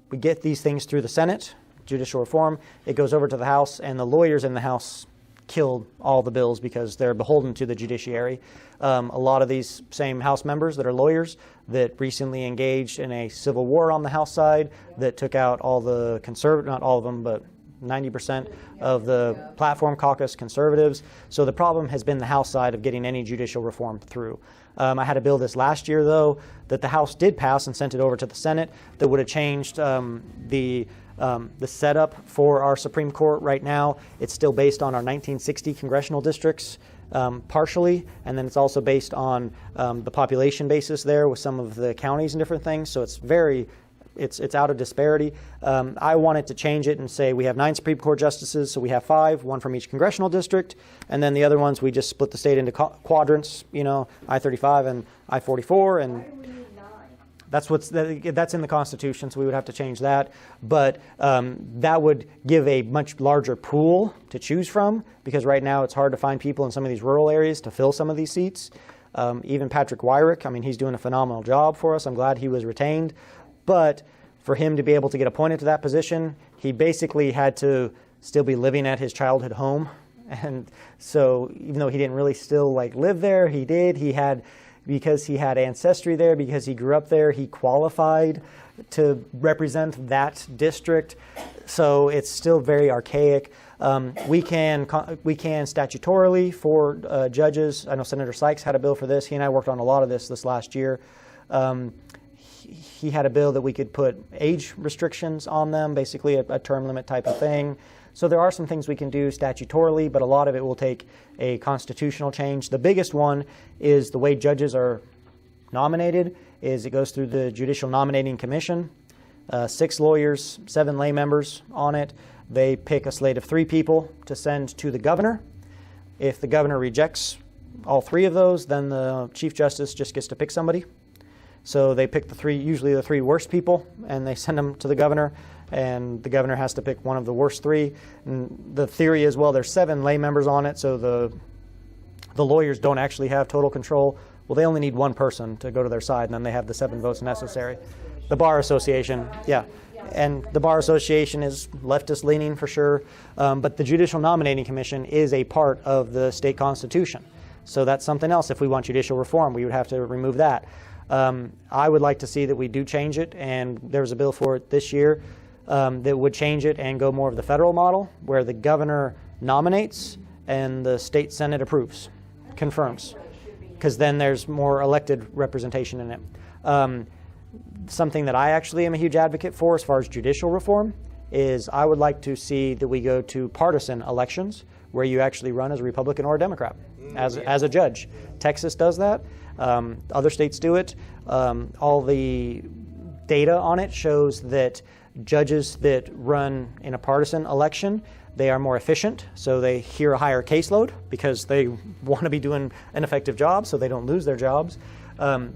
we get these things through the Senate, judicial reform. It goes over to the House, and the lawyers in the House kill all the bills because they're beholden to the judiciary. A lot of these same House members that are lawyers that recently engaged in a civil war on the House side that took out all the not all of them, but 90% of the platform caucus conservatives. So the problem has been the House side of getting any judicial reform through. I had a bill this last year, though, that the House did pass and sent it over to the Senate that would have changed the setup for our Supreme Court right now. It's still based on our 1960 congressional districts partially, and then it's also based on the population basis there with some of the counties and different things. So it's out of disparity. I wanted to change it and say we have 9 Supreme Court justices, so we have 5, 1 from each congressional district, and then the other ones we just split the state into quadrants, you know, I-35 and I-44, and Why do we need 9? that's in the Constitution, so we would have to change that. But that would give a much larger pool to choose from, because right now it's hard to find people in some of these rural areas to fill some of these seats. Even Patrick Wyrick, I mean, he's doing a phenomenal job for us. I'm glad he was retained. But for him to be able to get appointed to that position, he basically had to still be living at his childhood home. And so even though he didn't really still like live there, he did. Because he had ancestry there, because he grew up there, he qualified to represent that district. So it's still very archaic. We can statutorily for judges. I know Senator Sykes had a bill for this. He and I worked on a lot of this last year. He had a bill that we could put age restrictions on them, basically a term limit type of thing. So there are some things we can do statutorily, but a lot of it will take a constitutional change. The biggest one is the way judges are nominated. is it goes through the Judicial Nominating Commission, 6 lawyers, 7 lay members on it. They pick a slate of 3 people to send to the governor. If the governor rejects all 3 of those, then the Chief Justice just gets to pick somebody. So they pick usually the 3 worst people, and they send them to the governor, and the governor has to pick one of the worst 3. And the theory is, well, there's 7 lay members on it, so the lawyers don't actually have total control. Well, they only need 1 person to go to their side, and then they have the 7 votes necessary. The Bar Association, yeah. And the Bar Association is leftist leaning for sure, but the Judicial Nominating Commission is a part of the state constitution. So that's something else. If we want judicial reform, we would have to remove that. I would like to see that we do change it, and there was a bill for it this year that would change it and go more of the federal model, where the governor nominates and the state senate approves, confirms, because then there's more elected representation in it. Something that I actually am a huge advocate for as far as judicial reform is I would like to see that we go to partisan elections where you actually run as a Republican or a Democrat as a judge. Texas does that. Other states do it. All the data on it shows that judges that run in a partisan election, they are more efficient, so they hear a higher caseload because they want to be doing an effective job so they don't lose their jobs.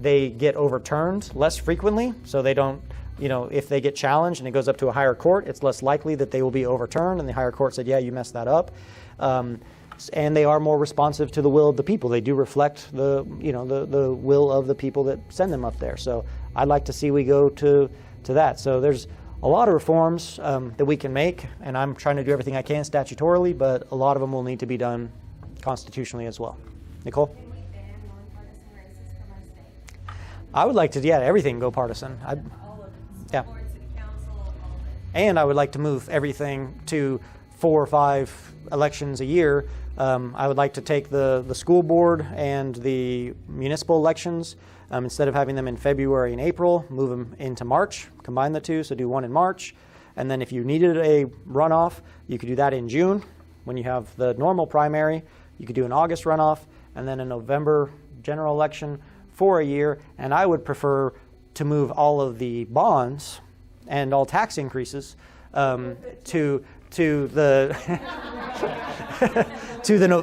They get overturned less frequently, so they don't, if they get challenged and it goes up to a higher court, it's less likely that they will be overturned, and the higher court said, yeah, you messed that up. And they are more responsive to the will of the people. They do reflect the will of the people that send them up there. So I'd like to see we go to that. So there's a lot of reforms that we can make, and I'm trying to do everything I can statutorily, but a lot of them will need to be done constitutionally as well. Nicole? Can we ban nonpartisan races from our state? I would like to, everything go partisan. All of it. Yeah. Board, city council, all of it. And I would like to move everything to 4 or 5 elections a year. I would like to take the school board and the municipal elections, instead of having them in February and April, move them into March, combine the 2, so do one in March. And then if you needed a runoff, you could do that in June when you have the normal primary. You could do an August runoff, and then a November general election for a year. And I would prefer to move all of the bonds and all tax increases to the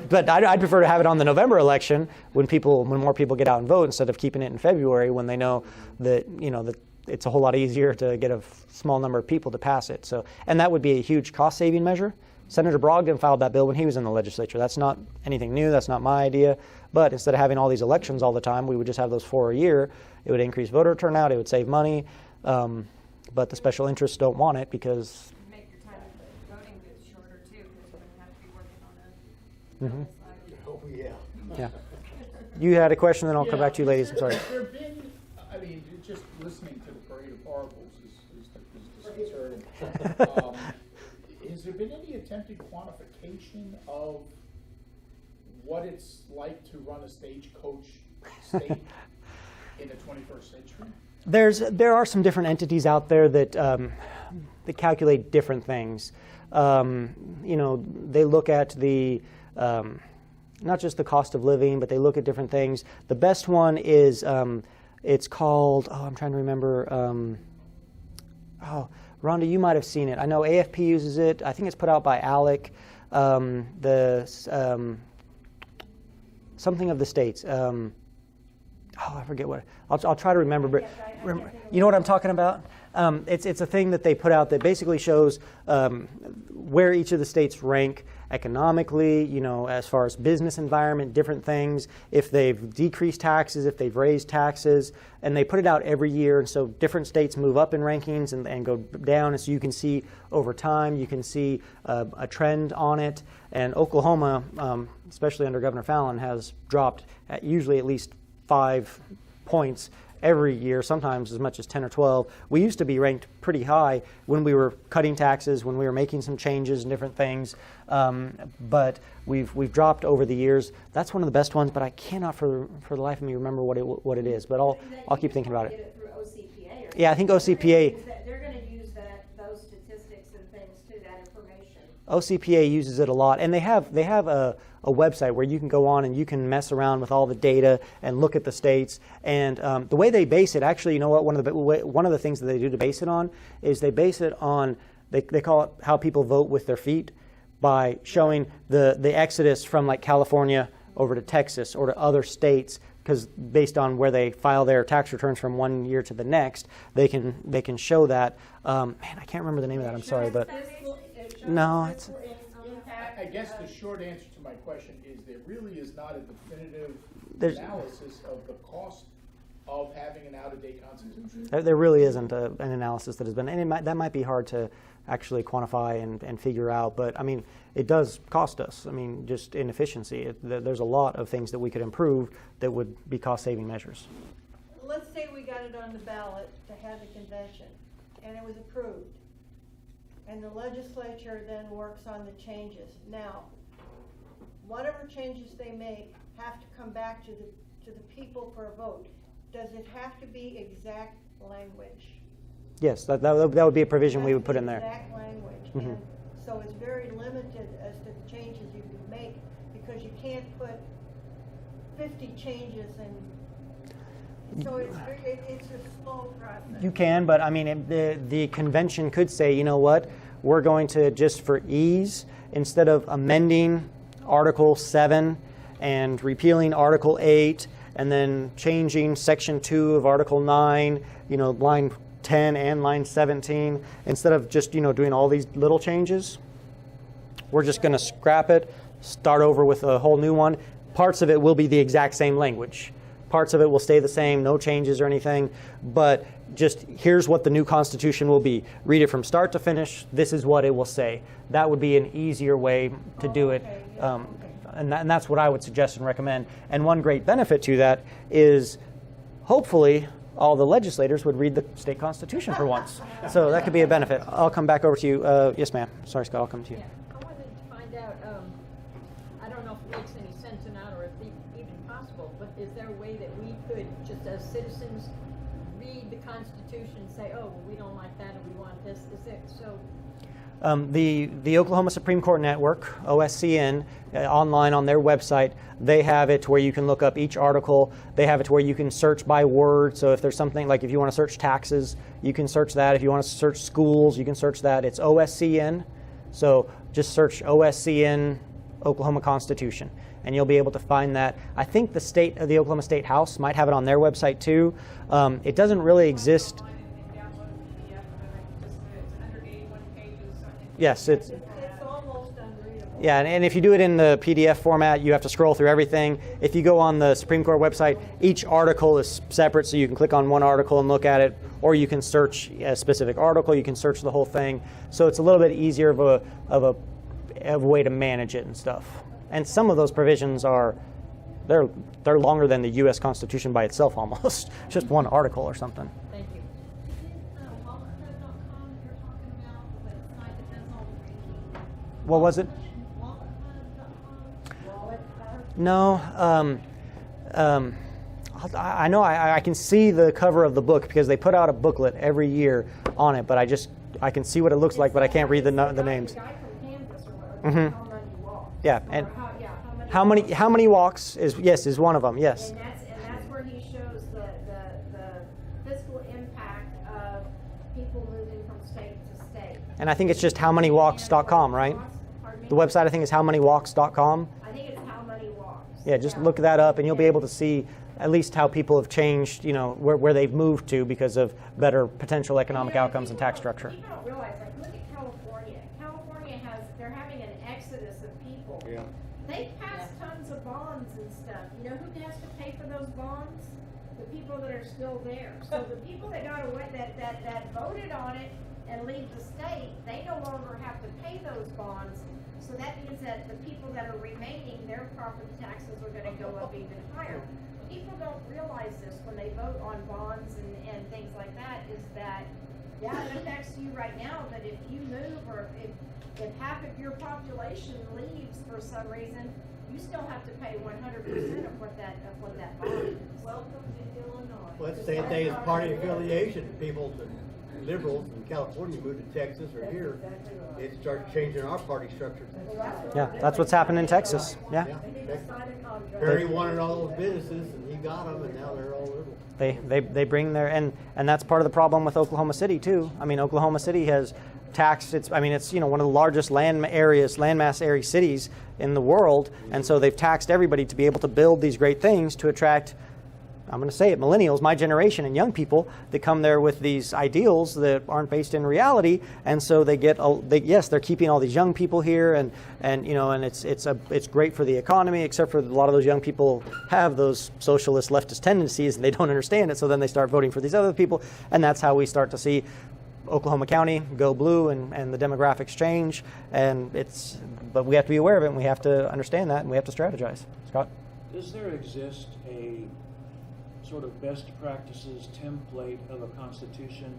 but I'd prefer to have it on the November election when more people get out and vote, instead of keeping it in February when they know that that it's a whole lot easier to get a small number of people to pass it. So, and that would be a huge cost-saving measure. Senator Brogdon filed that bill when he was in the legislature. That's not anything new. That's not my idea. But instead of having all these elections all the time, we would just have those 4 a year. It would increase voter turnout. It would save money. But the special interests don't want it because. Make your time of voting bit shorter too, because you're gonna have to be working on a. Oh, yeah. Yeah. You had a question, then I'll come back to you, ladies. I'm sorry. Has there been, just listening to the parade of horribles is disconcerting. Has there been any attempted quantification of what it's like to run a stagecoach state in the 21st century? There are some different entities out there that calculate different things. They look at the not just the cost of living, but they look at different things. The best one is it's called. I'm trying to remember. Rhonda, you might have seen it. I know AFP uses it. I think it's put out by ALEC. Something of the states. I forget what. I'll try to remember. But you know what I'm talking about? It's a thing that they put out that basically shows where each of the states rank economically, as far as business environment, different things, if they've decreased taxes, if they've raised taxes, and they put it out every year. And so different states move up in rankings and go down. And so you can see over time, you can see a trend on it. And Oklahoma, especially under Governor Fallin, has dropped usually at least 5 points every year, sometimes as much as 10 or 12. We used to be ranked pretty high when we were cutting taxes, when we were making some changes and different things, but we've dropped over the years. That's one of the best ones, but I cannot for the life of me remember what it is. But I'll keep thinking about it. Through OCPA or Yeah, I think OCPA. They're going to use those statistics and things too, that information. OCPA uses it a lot, and they have a a website where you can go on and you can mess around with all the data and look at the states. And the way they base it, actually, you know what? One of the things that they do to base it on is they base it on, they call it how people vote with their feet, by showing the exodus from like California over to Texas or to other states, because based on where they file their tax returns from one year to the next, they can show that. Man, I can't remember the name of that. I'm sorry, but no, it's. I guess the short answer to my question is there really is not a definitive There's- analysis of the cost of having an out-of-date constitution. There really isn't an analysis that has been, and that might be hard to actually quantify and figure out. But I mean, it does cost us. I mean, just in efficiency, there's a lot of things that we could improve that would be cost-saving measures. Let's say we got it on the ballot to have the convention, and it was approved. And the legislature then works on the changes. Now, whatever changes they make have to come back to the people for a vote. Does it have to be exact language? Yes, that would be a provision we would put in there. Exact language. Mhm. And so it's very limited as to the changes you can make, because you can't put 50 changes and, so it's a slow process. You can, but I mean, the convention could say, you know what, we're going to, just for ease, instead of amending Article 7 and repealing Article 8 and then changing Section 2 of Article 9, you know, line 10 and line 17, instead of just, you know, doing all these little changes, we're just going to scrap it, start over with a whole new one. Parts of it will be the exact same language. Parts of it will stay the same, no changes or anything, but just here's what the new Constitution will be. Read it from start to finish. This is what it will say. That would be an easier way to do it. Okay, yeah, okay. And that's what I would suggest and recommend. And one great benefit to that is hopefully all the legislators would read the state constitution for once. So that could be a benefit. I'll come back over to you. Yes, ma'am. Sorry, Scott, I'll come to you. Yeah, I wanted to find out, I don't know if it makes any sense or not, or if even possible, but is there a way that we could, just as citizens, read the Constitution and say, oh, well, we don't like that and we want this, so. The Oklahoma Supreme Court Network, OSCN, online on their website, they have it where you can look up each article. They have it where you can search by word. So if there's something like, if you want to search taxes, you can search that. If you want to search schools, you can search that. It's OSCN. So just search OSCN Oklahoma Constitution, and you'll be able to find that. I think the Oklahoma State House might have it on their website too. It doesn't really exist. Yes, it's almost unreadable. yeah, and if you do it in the PDF format, you have to scroll through everything. If you go on the Supreme Court website, each article is separate, so you can click on one article and look at it, or you can search a specific article. You can search the whole thing, so it's a little bit easier of a way to manage it and stuff. And some of those provisions they're longer than the U.S. Constitution by itself almost, just one article or something. Thank you. walletcode.com you're talking about, but it's not, depends on the region. What was it? Walletcode.com? No. I know I can see the cover of the book because they put out a booklet every year on it, but I can see what it looks like, but I can't read the names. The guy from Kansas or whatever, how many walks? Yeah, Or and how many how many walks is one of them? Yes. And that's where he shows the fiscal impact of people moving from state to state. And I think it's just howmanywalks.com, right? Pardon me? The website I think is howmanywalks.com. I think it's how many walks. Yeah, just look that up and you'll be able to see at least how people have changed, you know, where they've moved to because of better potential economic outcomes and tax structure. People don't realize, like, look at California. California they're having an exodus of people. Yeah. They passed tons of bonds and stuff. You know who has to pay for those bonds? The people that are still there. So the people that got away, that voted on it and leave the state, they no longer have to pay those bonds. So that means that the people that are remaining, their property taxes are gonna go up even higher. People don't realize this when they vote on bonds and things like that, is that, yeah, it affects you right now, but if you move or if half of your population leaves for some reason, you still have to pay 100% of what that bond is. Welcome to Illinois. Well, it's the same thing as party affiliation. People liberals in California move to Texas or here, it starts changing our party structure. Yeah, that's what's happened in Texas. Yeah. Perry wanted all those businesses, and he got them, and now they're all liberal. They bring their, and that's part of the problem with Oklahoma City too. I mean, Oklahoma City has taxed it's one of the largest landmass area cities in the world, and so they've taxed everybody to be able to build these great things to attract, I'm going to say it, millennials, my generation, and young people that come there with these ideals that aren't based in reality, and so they get, they're keeping all these young people here, and it's great for the economy, except for a lot of those young people have those socialist leftist tendencies, and they don't understand it, so then they start voting for these other people, and that's how we start to see Oklahoma County go blue, and the demographics change, but we have to be aware of it, and we have to understand that, and we have to strategize. Scott? Does there exist a sort of best practices template of a constitution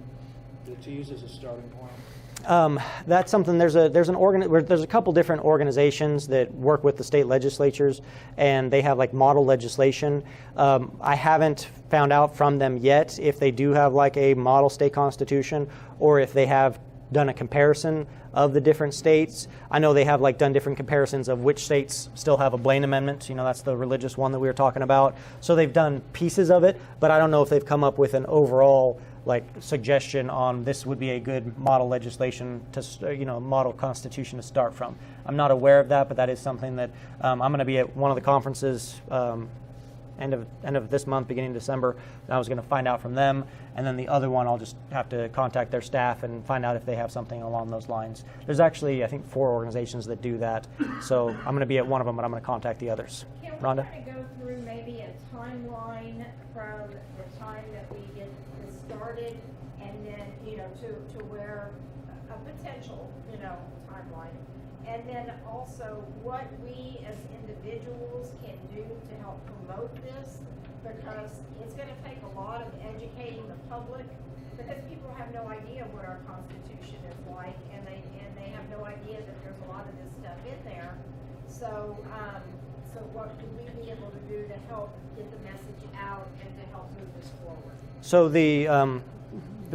to use as a starting point? That's something. There's a couple different organizations that work with the state legislatures, and they have like model legislation. I haven't found out from them yet if they do have like a model state constitution, or if they have done a comparison of the different states. I know they have like done different comparisons of which states still have a Blaine Amendment. That's the religious one that we were talking about. So they've done pieces of it, but I don't know if they've come up with an overall like suggestion on this would be a good model legislation to, model constitution to start from. I'm not aware of that, but that is something that I'm going to be at one of the conferences end of this month, beginning of December, and I was going to find out from them. And then the other one, I'll just have to contact their staff and find out if they have something along those lines. There's actually, I think, 4 organizations that do that. So I'm going to be at one of them, but I'm going to contact the others. Can we Rhonda? kind of go through maybe a timeline from the time that we get this started, and then, to where a potential, timeline, and then also what we as individuals can do to help promote this, because it's going to take a lot of educating the public, because people have no idea what our Constitution is like, and they have no idea that there's a lot of this stuff in there. So what could we be able to do to help get the message out and to help move this forward? So the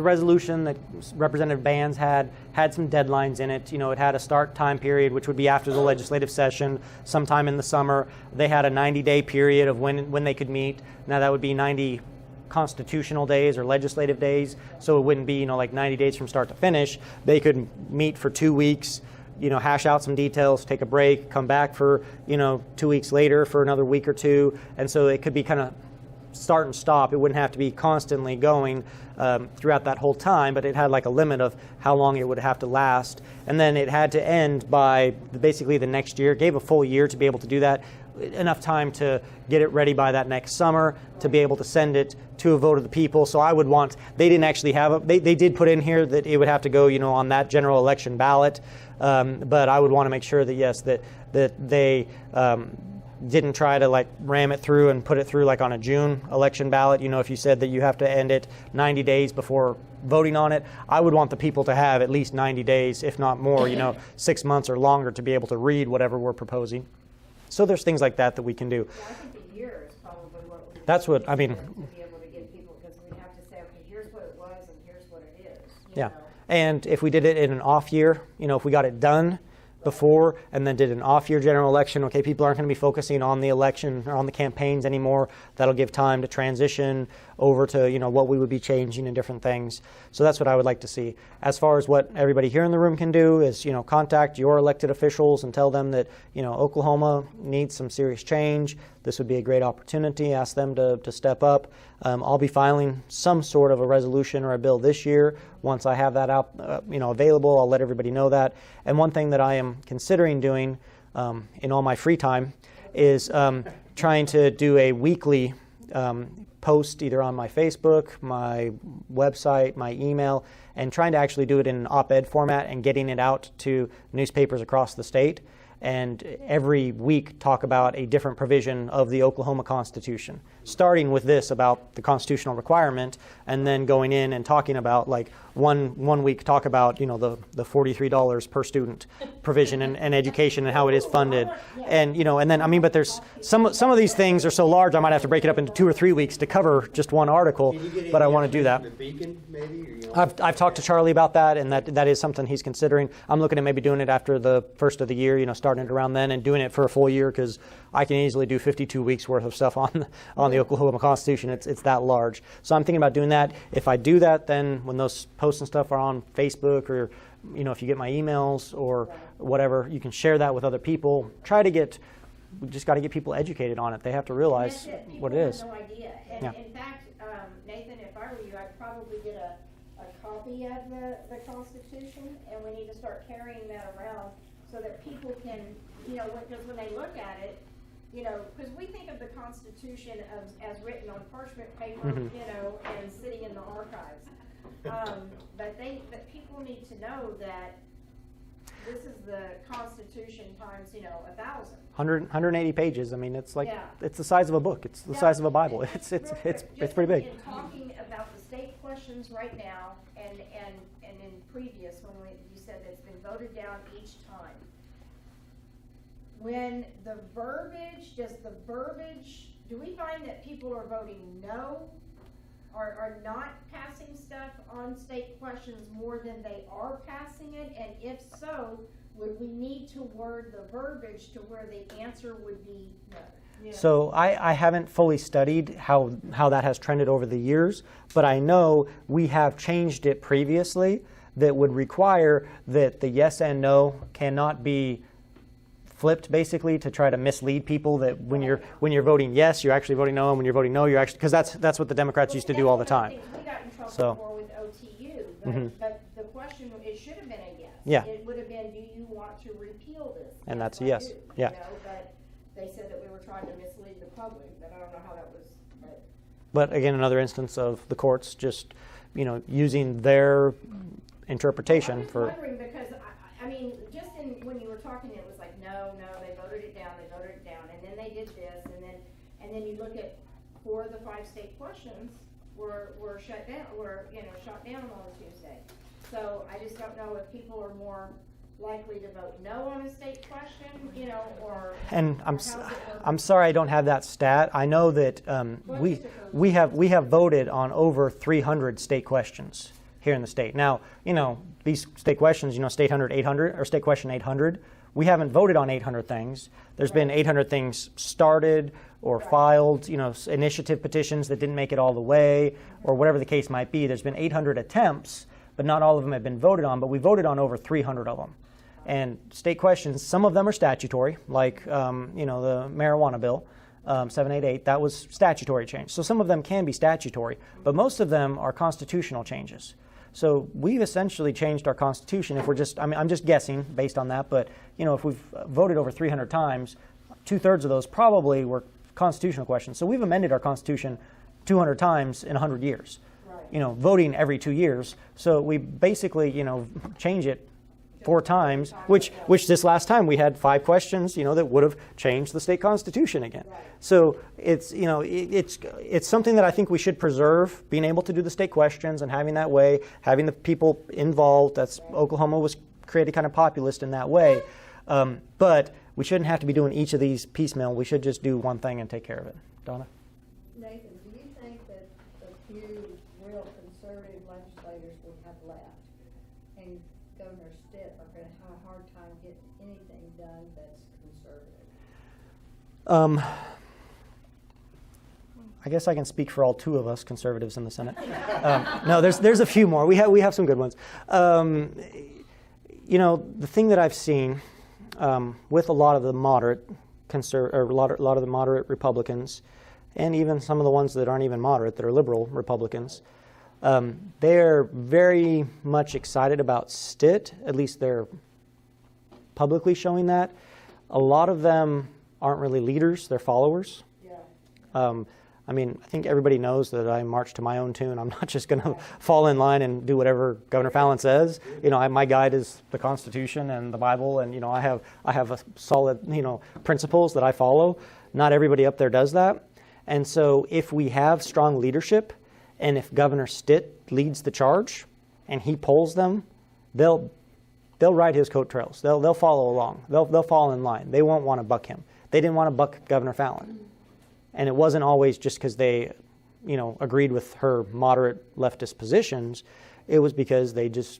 resolution that Representative Bands had some deadlines in it. It had a start time period, which would be after the legislative session, sometime in the summer. They had a 90-day period of when they could meet. Now that would be 90 constitutional days or legislative days, so it wouldn't be like 90 days from start to finish. They could meet for 2 weeks, hash out some details, take a break, come back for 2 weeks later for another week or two, and so it could be kind of start and stop. It wouldn't have to be constantly going throughout that whole time, but it had like a limit of how long it would have to last. And then it had to end by basically the next year. It gave a full year to be able to do that, enough time to get it ready by that next summer to be able to send it to a vote of the people. So I would want, they didn't actually have they did put in here that it would have to go, on that general election ballot. But I would want to make sure that, yes, that they didn't try to like ram it through and put it through like on a June election ballot. If you said that you have to end it 90 days before voting on it, I would want the people to have at least 90 days, if not more, 6 months or longer to be able to read whatever we're proposing. So there's things like that we can do. Yeah, I think a year is probably what we. That's what, I mean. To be able to get people, because we have to say, okay, here's what it was and here's what it is. Yeah. And if we did it in an off year, if we got it done before and then did an off-year general election, okay, people aren't going to be focusing on the election or on the campaigns anymore. That'll give time to transition over to, what we would be changing and different things. So that's what I would like to see. As far as what everybody here in the room can do is, contact your elected officials and tell them that, Oklahoma needs some serious change. This would be a great opportunity. Ask them to step up. I'll be filing some sort of a resolution or a bill this year. Once I have that out, available, I'll let everybody know that. And one thing that I am considering doing in all my free time is trying to do a weekly post either on my Facebook, my website, my email, and trying to actually do it in an op-ed format and getting it out to newspapers across the state. and every week talk about a different provision of the Oklahoma Constitution, starting with this about the constitutional requirement, and then going in and talking about, like, one week talk about, you know, the $43 per student provision and education and how it is funded, and, you know, and then, I mean, but there's some of these things are so large I might have to break it up into 2 or 3 weeks to cover just one article, Can you get any but I want to do that. information from the Beacon, maybe, or, you know? I've talked to Charlie about that, and that is something he's considering. I'm looking at maybe doing it after the first of the year, you know, starting it around then and doing it for a full year, because I can easily do 52 weeks worth of stuff on the Oklahoma Constitution. It's that large. So I'm thinking about doing that. If I do that, then when those posts and stuff are on Facebook, or, you know, if you get my emails or whatever, you can share that with other people. We just got to get people educated on it. They have to realize That's it. what it is. People have no idea. And Yeah. in fact, Nathan, if I were you, I'd probably get a copy of the Constitution, and we need to start carrying that around so that people can, you know, because when they look at it, you know, because we think of the Constitution as written on parchment paper, you know, and sitting in the archives. But people need to know that this is the Constitution times, you know, 1,000. 180 pages. I mean, it's like, Yeah. it's the size of a book. It's the size of a Bible. And It's real quick, pretty just big. In talking about the state questions right now, and in previous, when you said that it's been voted down each time. When the verbiage, do we find that people are voting no, are not passing stuff on state questions more than they are passing it? And if so, would we need to word the verbiage to where the answer would be no? So I haven't fully studied how that has trended over the years, but I know we have changed it previously that would require that the yes and no cannot be flipped, basically, to try to mislead people, that when you're voting yes, you're actually voting no, and when you're voting no, you're actually, because that's what the Democrats used to do all the time. We got in trouble So- before with OTU, but the question, it should have been a yes. Yeah. It would have been, do you want to repeal this? And that's a I yes. do, Yeah. You know, but they said that we were trying to mislead the public, but I don't know how that was, but. But again, another instance of the courts just, you know, using their interpretation I'm for. just wondering, because I mean, just when you were talking, it was like, no, they voted it down, and then they did this, and then you look at 4 of the 5 state questions were shut down, shot down on Tuesday. So I just don't know if people are more likely to vote no on a state question, you know, or. And or how's it work? I'm sorry I don't have that stat. I know that we have voted on over 300 state questions here in the state. Now, you know, these state questions, you know, state 800 or state question 800. We haven't voted on 800 things. There's been 800 things started or filed, you know, initiative petitions that didn't make it all the way, or whatever the case might be. There's been 800 attempts, but not all of them have been voted on. But we voted on over 300 of them. And state questions, some of them are statutory, like you know, the marijuana bill, 788. That was statutory change. So some of them can be statutory, but most of them are constitutional changes. So we've essentially changed our Constitution. If we're just, I mean, I'm just guessing based on that, but you know, if we've voted over 300 times, 2/3 of those probably were constitutional questions. So we've amended our Constitution 200 times in 100 years. Right. You know, voting every 2 years. So we basically, you know, change it 4 times, which this last time we had 5 questions, you know, that would have changed the state constitution again. Right. So it's, you know, it's something that I think we should preserve, being able to do the state questions and having that way, having the people involved. That's Oklahoma was created kind of populist in that way. But we shouldn't have to be doing each of these piecemeal. We should just do one thing and take care of it. Donna? Nathan, do you think that the few real conservative legislators we have left and Governor Stitt are going to have a hard time getting anything done that's conservative? I guess I can speak for all 2 of us conservatives in the Senate. No, there's a few more. We have some good ones. You know, the thing that I've seen with a lot of the moderate a lot of the moderate Republicans, and even some of the ones that aren't even moderate, that are liberal Republicans, they're very much excited about Stitt. At least they're publicly showing that. A lot of them aren't really leaders; they're followers. Yeah. I mean, I think everybody knows that I march to my own tune. I'm not just going to fall in line and do whatever Governor Fallon says. You know, my guide is the Constitution and the Bible, and you know, I have a solid, you know, principles that I follow. Not everybody up there does that. And so if we have strong leadership, and if Governor Stitt leads the charge and he polls them, they'll ride his coattails. They'll follow along. They'll fall in line. They won't want to buck him. They didn't want to buck Governor Fallon. And it wasn't always just because they, you know, agreed with her moderate leftist positions. It was because they just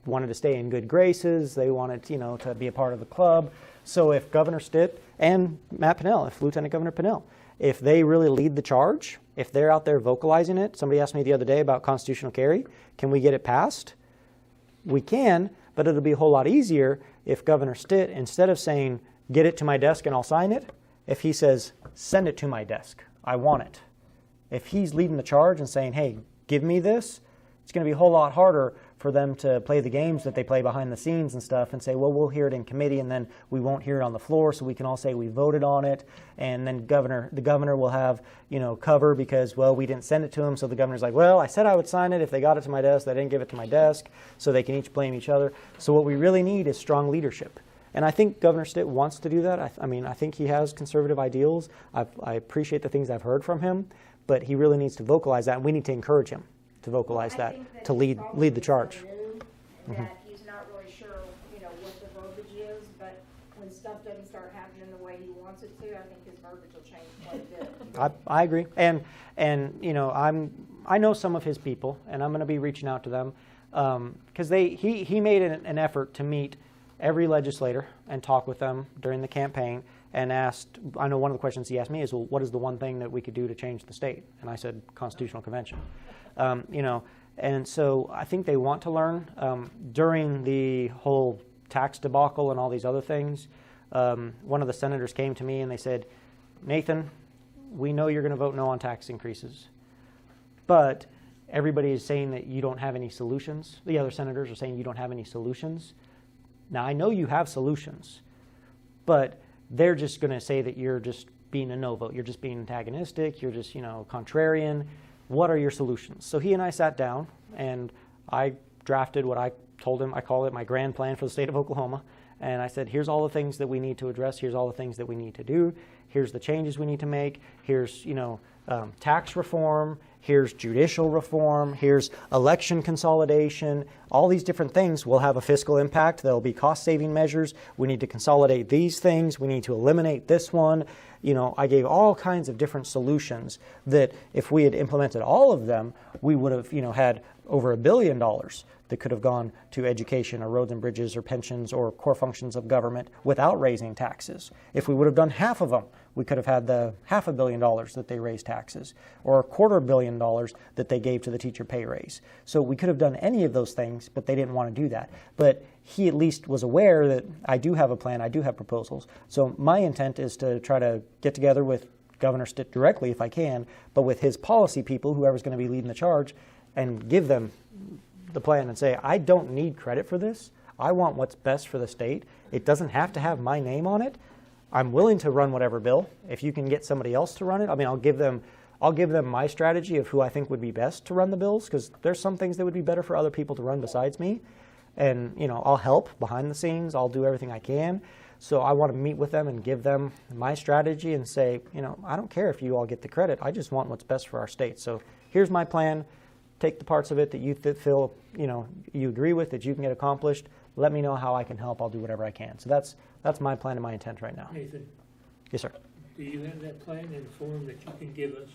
wanted to stay in good graces. They wanted, you know, to be a part of the club. So if Governor Stitt and Matt Pinnell, if Lieutenant Governor Pinnell, if they really lead the charge, if they're out there vocalizing it, somebody asked me the other day about constitutional carry. Can we get it passed? We can, but it'll be a whole lot easier if Governor Stitt, instead of saying, get it to my desk and I'll sign it, if he says, send it to my desk, I want it. If he's leading the charge and saying, hey, give me this, it's going to be a whole lot harder for them to play the games that they play behind the scenes and stuff and say, well, we'll hear it in committee and then we won't hear it on the floor, so we can all say we voted on it, and then the governor will have, you know, cover because, well, we didn't send it to him, so the governor's like, well, I said I would sign it if they got it to my desk, they didn't give it to my desk, so they can each blame each other. So what we really need is strong leadership. And I think Governor Stitt wants to do that. I mean, I think he has conservative ideals. I appreciate the things I've heard from him, but he really needs to vocalize that, and we need to encourage him to vocalize that, to lead the charge. That he's not really sure, you know, what the verbiage is, but when stuff doesn't start happening the way he wants it to, I think his verbiage will change quite a bit. I agree, and you know, I know some of his people, and I'm going to be reaching out to them because he made an effort to meet every legislator and talk with them during the campaign, and asked, I know one of the questions he asked me is, well, what is the one thing that we could do to change the state? And I said, constitutional convention. You know, and so I think they want to learn. During the whole tax debacle and all these other things, one of the senators came to me and they said, Nathan, we know you're going to vote no on tax increases, but everybody is saying that you don't have any solutions. The other senators are saying you don't have any solutions. Now, I know you have solutions, but they're just going to say that you're just being a no vote. You're just being antagonistic. You're just, you know, contrarian. What are your solutions? So he and I sat down, and I drafted what I told him. I call it my grand plan for the state of Oklahoma. And I said, here's all the things that we need to address. Here's all the things that we need to do. Here's the changes we need to make. Here's, you know, tax reform. Here's judicial reform. Here's election consolidation. All these different things will have a fiscal impact. There'll be cost-saving measures. We need to consolidate these things. We need to eliminate this one. You know, I gave all kinds of different solutions that if we had implemented all of them, we would have, you know, had over $1 billion that could have gone to education or roads and bridges or pensions or core functions of government without raising taxes. If we would have done half of them, we could have had the $500 million that they raised taxes, or $250 million that they gave to the teacher pay raise. So we could have done any of those things, but they didn't want to do that. But he at least was aware that I do have a plan, I do have proposals. So my intent is to try to get together with Governor Stitt directly if I can, but with his policy people, whoever's going to be leading the charge, and give them the plan and say, I don't need credit for this. I want what's best for the state. It doesn't have to have my name on it. I'm willing to run whatever bill. If you can get somebody else to run it, I mean, I'll give them my strategy of who I think would be best to run the bills, because there's some things that would be better for other people to run besides me. And, you know, I'll help behind the scenes. I'll do everything I can. So I want to meet with them and give them my strategy and say, you know, I don't care if you all get the credit. I just want what's best for our state. So here's my plan. Take the parts of it that you feel, you know, you agree with, that you can get accomplished. Let me know how I can help. I'll do whatever I can. So that's my plan and my intent right now. Nathan, Yes, sir. do you have that plan in form that you can give us?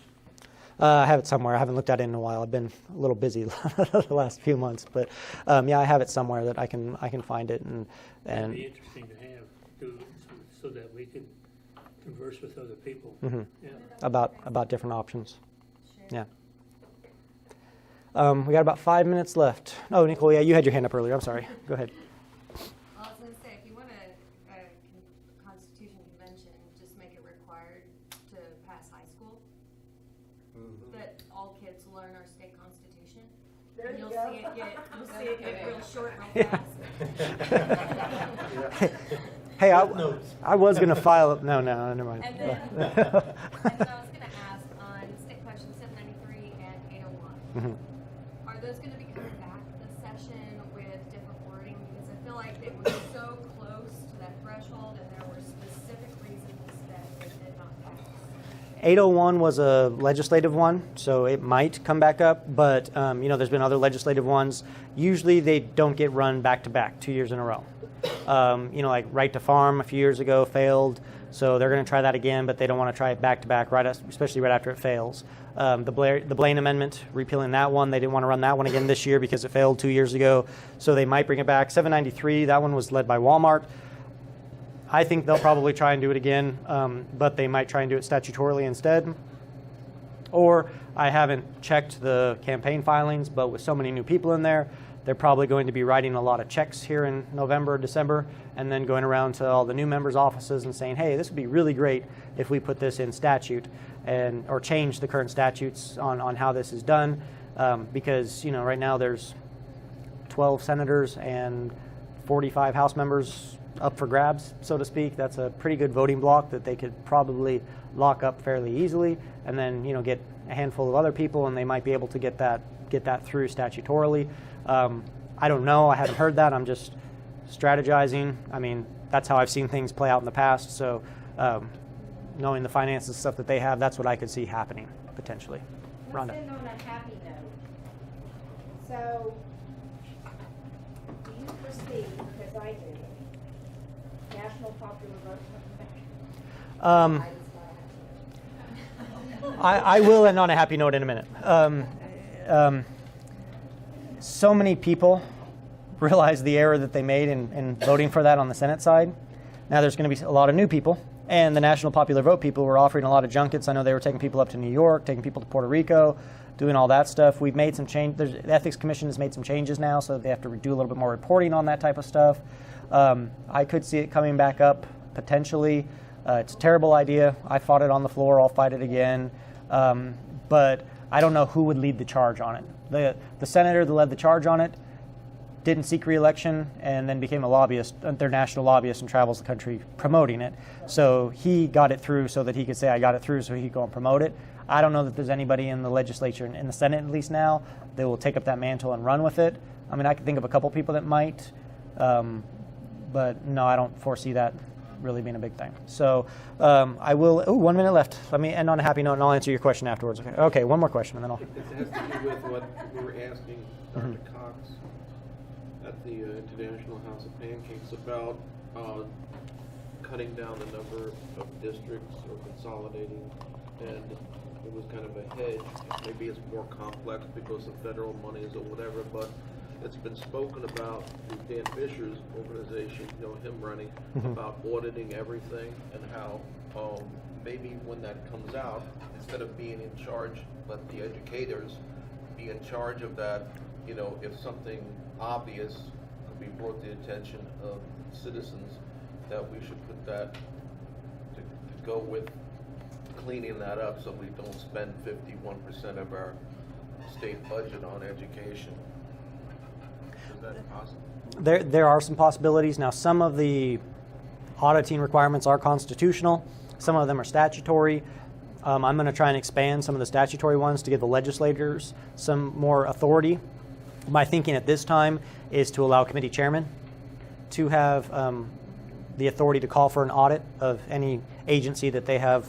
I have it somewhere. I haven't looked at it in a while. I've been a little busy the last few months, but yeah, I have it somewhere that I can find it It'd and be interesting to have, so that we could converse with other people. Mhm. Yeah. about different options. Sure. Yeah. We got about 5 minutes left. Oh, Nicole, yeah, you had your hand up earlier. I'm sorry. Go ahead. I was gonna say, if you want a constitution convention, just make it required to pass high school. That all kids learn our state constitution. There And you you'll go. see it get real short real fast. Hey, I was going to file. No, never mind. And then I was gonna ask on Are those gonna be coming back this session with different wording? Because I feel like they were so close to that threshold and there were specific reasons that they did not pass. 801 was a legislative one, so it might come back up, but there's been other legislative ones. Usually they don't get run back to back 2 years in a row. Like Right to Farm a few years ago failed, so they're going to try that again, but they don't want to try it back to back, especially right after it fails. The Blaine Amendment, repealing that one, they didn't want to run that one again this year because it failed 2 years ago, so they might bring it back. 793, that one was led by Walmart. I think they'll probably try and do it again, but they might try and do it statutorily instead. Or I haven't checked the campaign filings, but with so many new people in there, they're probably going to be writing a lot of checks here in November, December, and then going around to all the new members' offices and saying, hey, this would be really great if we put this in statute or change the current statutes on how this is done. Because, right now there's 12 senators and 45 House members up for grabs, so to speak. That's a pretty good voting block that they could probably lock up fairly easily, and then get a handful of other people, and they might be able to get that through statutorily. I don't know. I haven't heard that. I'm just strategizing. I mean, that's how I've seen things play out in the past. So, knowing the finances and stuff that they have, that's what I could see happening potentially. Let's Rhonda. end on a happy note. So, do you foresee, because I do, national popular vote coming back? I will end on a happy note in a minute. So many people realize the error that they made in voting for that on the Senate side. Now there's going to be a lot of new people, and the National Popular Vote people were offering a lot of junkets. I know they were taking people up to New York, taking people to Puerto Rico, doing all that stuff. We've made some change. The Ethics Commission has made some changes now, so they have to do a little bit more reporting on that type of stuff. I could see it coming back up potentially. It's a terrible idea. I fought it on the floor. I'll fight it again. But I don't know who would lead the charge on it. The senator that led the charge on it didn't seek re-election and then became a lobbyist, their national lobbyist, and travels the country promoting it. So he got it through so that he could say, I got it through, so he could go and promote it. I don't know that there's anybody in the legislature, in the Senate at least now, that will take up that mantle and run with it. I mean, I can think of a couple people that might, but no, I don't foresee that really being a big thing. So I will, 1 minute left. Let me end on a happy note and I'll answer your question afterwards. Okay, one more question and then I'll. It has to do with what we were asking Dr. Cox at the International House of Pancakes about cutting down the number of districts or consolidating, and it was kind of a hedge. Maybe it's more complex because of federal monies or whatever, but it's been spoken about through Dan Fisher's organization, him running, about auditing everything and how maybe when that comes out, instead of being in charge, let the educators be in charge of that. If something obvious could be brought to the attention of citizens, that we should put that to go with cleaning that up so we don't spend 51% of our state budget on education. Is that possible? There are some possibilities. Now, some of the auditing requirements are constitutional. Some of them are statutory. I'm going to try and expand some of the statutory ones to give the legislators some more authority. My thinking at this time is to allow committee chairmen to have the authority to call for an audit of any agency that they have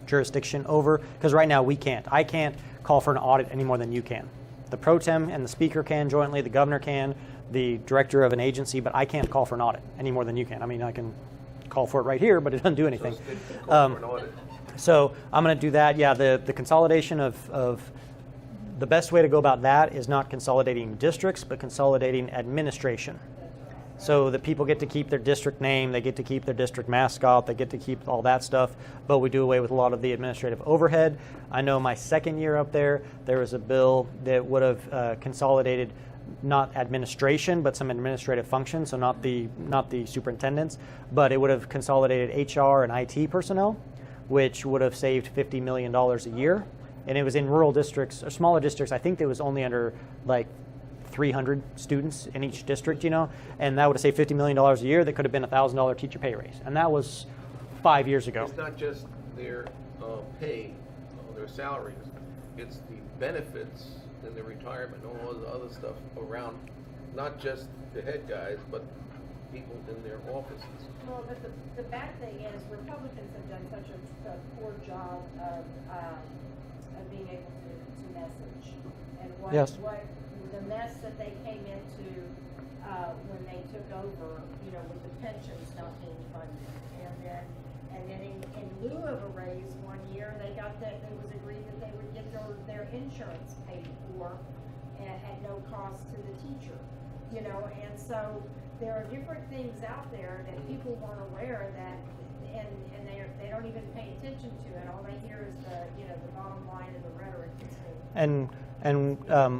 jurisdiction over, because right now we can't. I can't call for an audit any more than you can. The pro tem and the speaker can jointly, the governor can, the director of an agency, but I can't call for an audit any more than you can. I mean, I can call for it right here, but it doesn't do anything. So I'm going to do that. Yeah, the consolidation of the best way to go about that is not consolidating districts, but consolidating administration. So that people get to keep their district name, they get to keep their district mascot, they get to keep all that stuff, but we do away with a lot of the administrative overhead. I know my second year up there was a bill that would have consolidated not administration, but some administrative functions, so not the superintendents, but it would have consolidated HR and IT personnel, which would have saved $50 million a year. And it was in rural districts or smaller districts. I think it was only under like 300 students in each district, and that would have saved $50 million a year. That could have been a $1,000 teacher pay raise, and that was 5 years ago. It's not just their pay, their salaries. It's the benefits and their retirement and all the other stuff around, not just the head guys, but people in their offices. Well, but the bad thing is Republicans have done such a poor job of being able to message. And what the mess that they came into when they took over, with the pensions not being funded. And then in lieu of a raise one year, they got that, it was agreed that they would get their insurance paid for at no cost to the teacher. And so there are different things out there that people weren't aware of that, and they don't even pay attention to it. All they hear is the bottom line of the rhetoric. And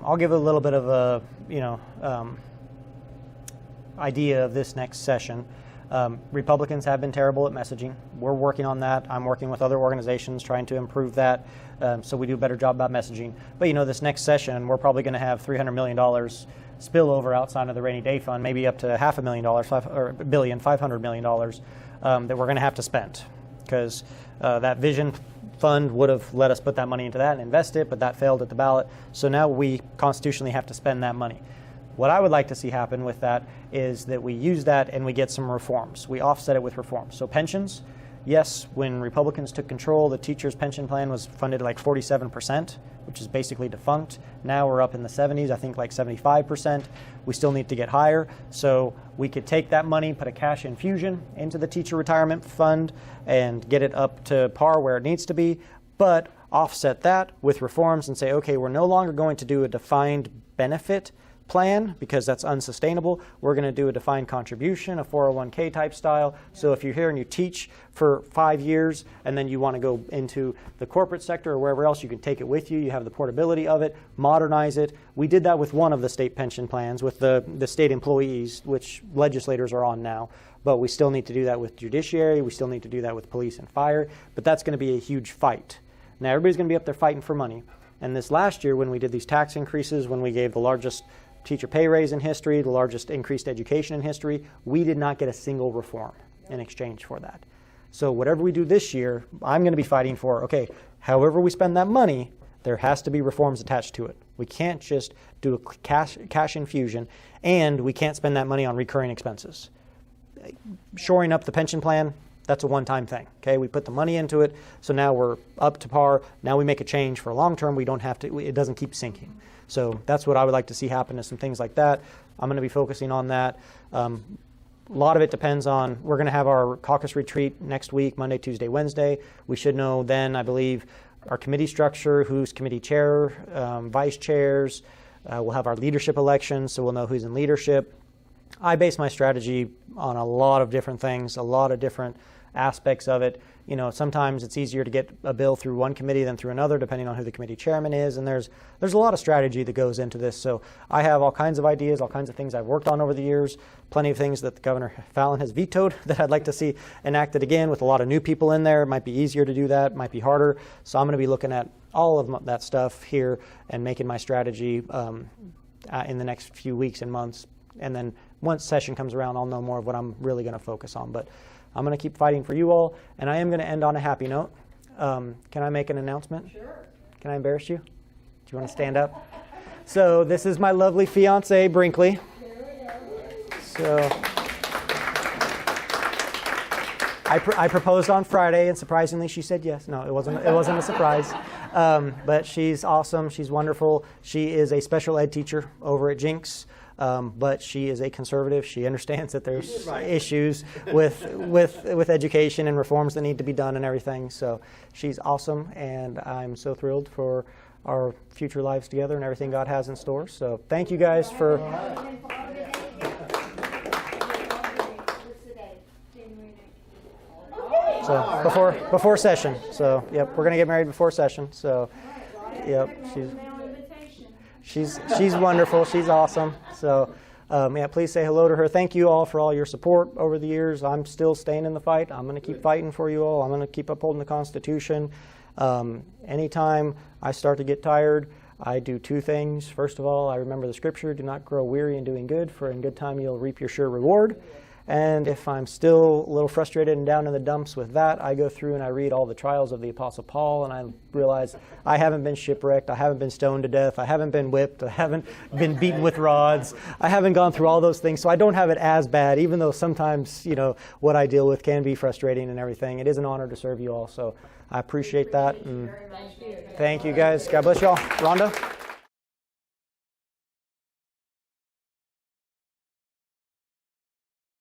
I'll give a little bit of a idea of this next session. Republicans have been terrible at messaging. We're working on that. I'm working with other organizations trying to improve that, so we do a better job about messaging. But this next session, we're probably going to have $300 million spillover outside of the rainy day fund, maybe up to $500 million, $500 million that we're going to have to spend, because that vision fund would have let us put that money into that and invest it, but that failed at the ballot. So now we constitutionally have to spend that money. What I would like to see happen with that is that we use that and we get some reforms. We offset it with reforms. So pensions, yes, when Republicans took control, the teachers' pension plan was funded like 47%, which is basically defunct. Now we're up in the 70s, I think like 75%. We still need to get higher. So we could take that money, put a cash infusion into the teacher retirement fund and get it up to par where it needs to be, but offset that with reforms and say, okay, we're no longer going to do a defined benefit plan because that's unsustainable. We're going to do a defined contribution, a 401k type style. So if you're here and you teach for 5 years and then you want to go into the corporate sector or wherever else, you can take it with you. You have the portability of it, modernize it. We did that with one of the state pension plans with the state employees, which legislators are on now. But we still need to do that with judiciary. We still need to do that with police and fire. But that's going to be a huge fight. Now everybody's going to be up there fighting for money. And this last year when we did these tax increases, when we gave the largest teacher pay raise in history, the largest increased education in history, we did not get a single reform in exchange for that. So whatever we do this year, I'm going to be fighting for, okay, however we spend that money, there has to be reforms attached to it. We can't just do a cash infusion, and we can't spend that money on recurring expenses. Shoring up the pension plan, that's a one-time thing. Okay, we put the money into it, so now we're up to par. Now we make a change for long term. We don't have to. It doesn't keep sinking. So that's what I would like to see happen, is some things like that. I'm going to be focusing on that. A lot of it depends on. We're going to have our caucus retreat next week, Monday, Tuesday, Wednesday. We should know then, I believe, our committee structure, who's committee chair, vice chairs. We'll have our leadership elections, so we'll know who's in leadership. I base my strategy on a lot of different things, a lot of different aspects of it. Sometimes it's easier to get a bill through one committee than through another, depending on who the committee chairman is. And there's a lot of strategy that goes into this. So I have all kinds of ideas, all kinds of things I've worked on over the years, plenty of things that Governor Fallin has vetoed that I'd like to see enacted again with a lot of new people in there. It might be easier to do that, might be harder. So I'm going to be looking at all of that stuff here and making my strategy in the next few weeks and months. And then once session comes around, I'll know more of what I'm really going to focus on. But I'm going to keep fighting for you all, and I am going to end on a happy note. Can I make an announcement? Sure. Can I embarrass you? Do you want to stand up? So this is my lovely fiance, Brinkley. So I proposed on Friday, and surprisingly, she said yes. No, it wasn't a surprise. But she's awesome. She's wonderful. She is a special ed teacher over at Jinx. But she is a conservative. She understands that there's issues with education and reforms that need to be done and everything. So she's awesome, and I'm so thrilled for our future lives together and everything God has in store. So thank you guys for. So before session. So yep, we're gonna get married before session. So yep, she's wonderful. She's awesome. So please say hello to her. Thank you all for all your support over the years. I'm still staying in the fight. I'm going to keep fighting for you all. I'm going to keep upholding the Constitution. Anytime I start to get tired, I do two things. First of all, I remember the scripture, do not grow weary in doing good, for in good time you'll reap your sure reward. And if I'm still a little frustrated and down in the dumps with that, I go through and I read all the trials of the Apostle Paul, and I realize I haven't been shipwrecked, I haven't been stoned to death, I haven't been whipped, I haven't been beaten with rods, I haven't gone through all those things, so I don't have it as bad, even though sometimes, what I deal with can be frustrating and everything. It is an honor to serve you all, so I appreciate that. And Very much. thank you guys. God bless you all. Rhonda?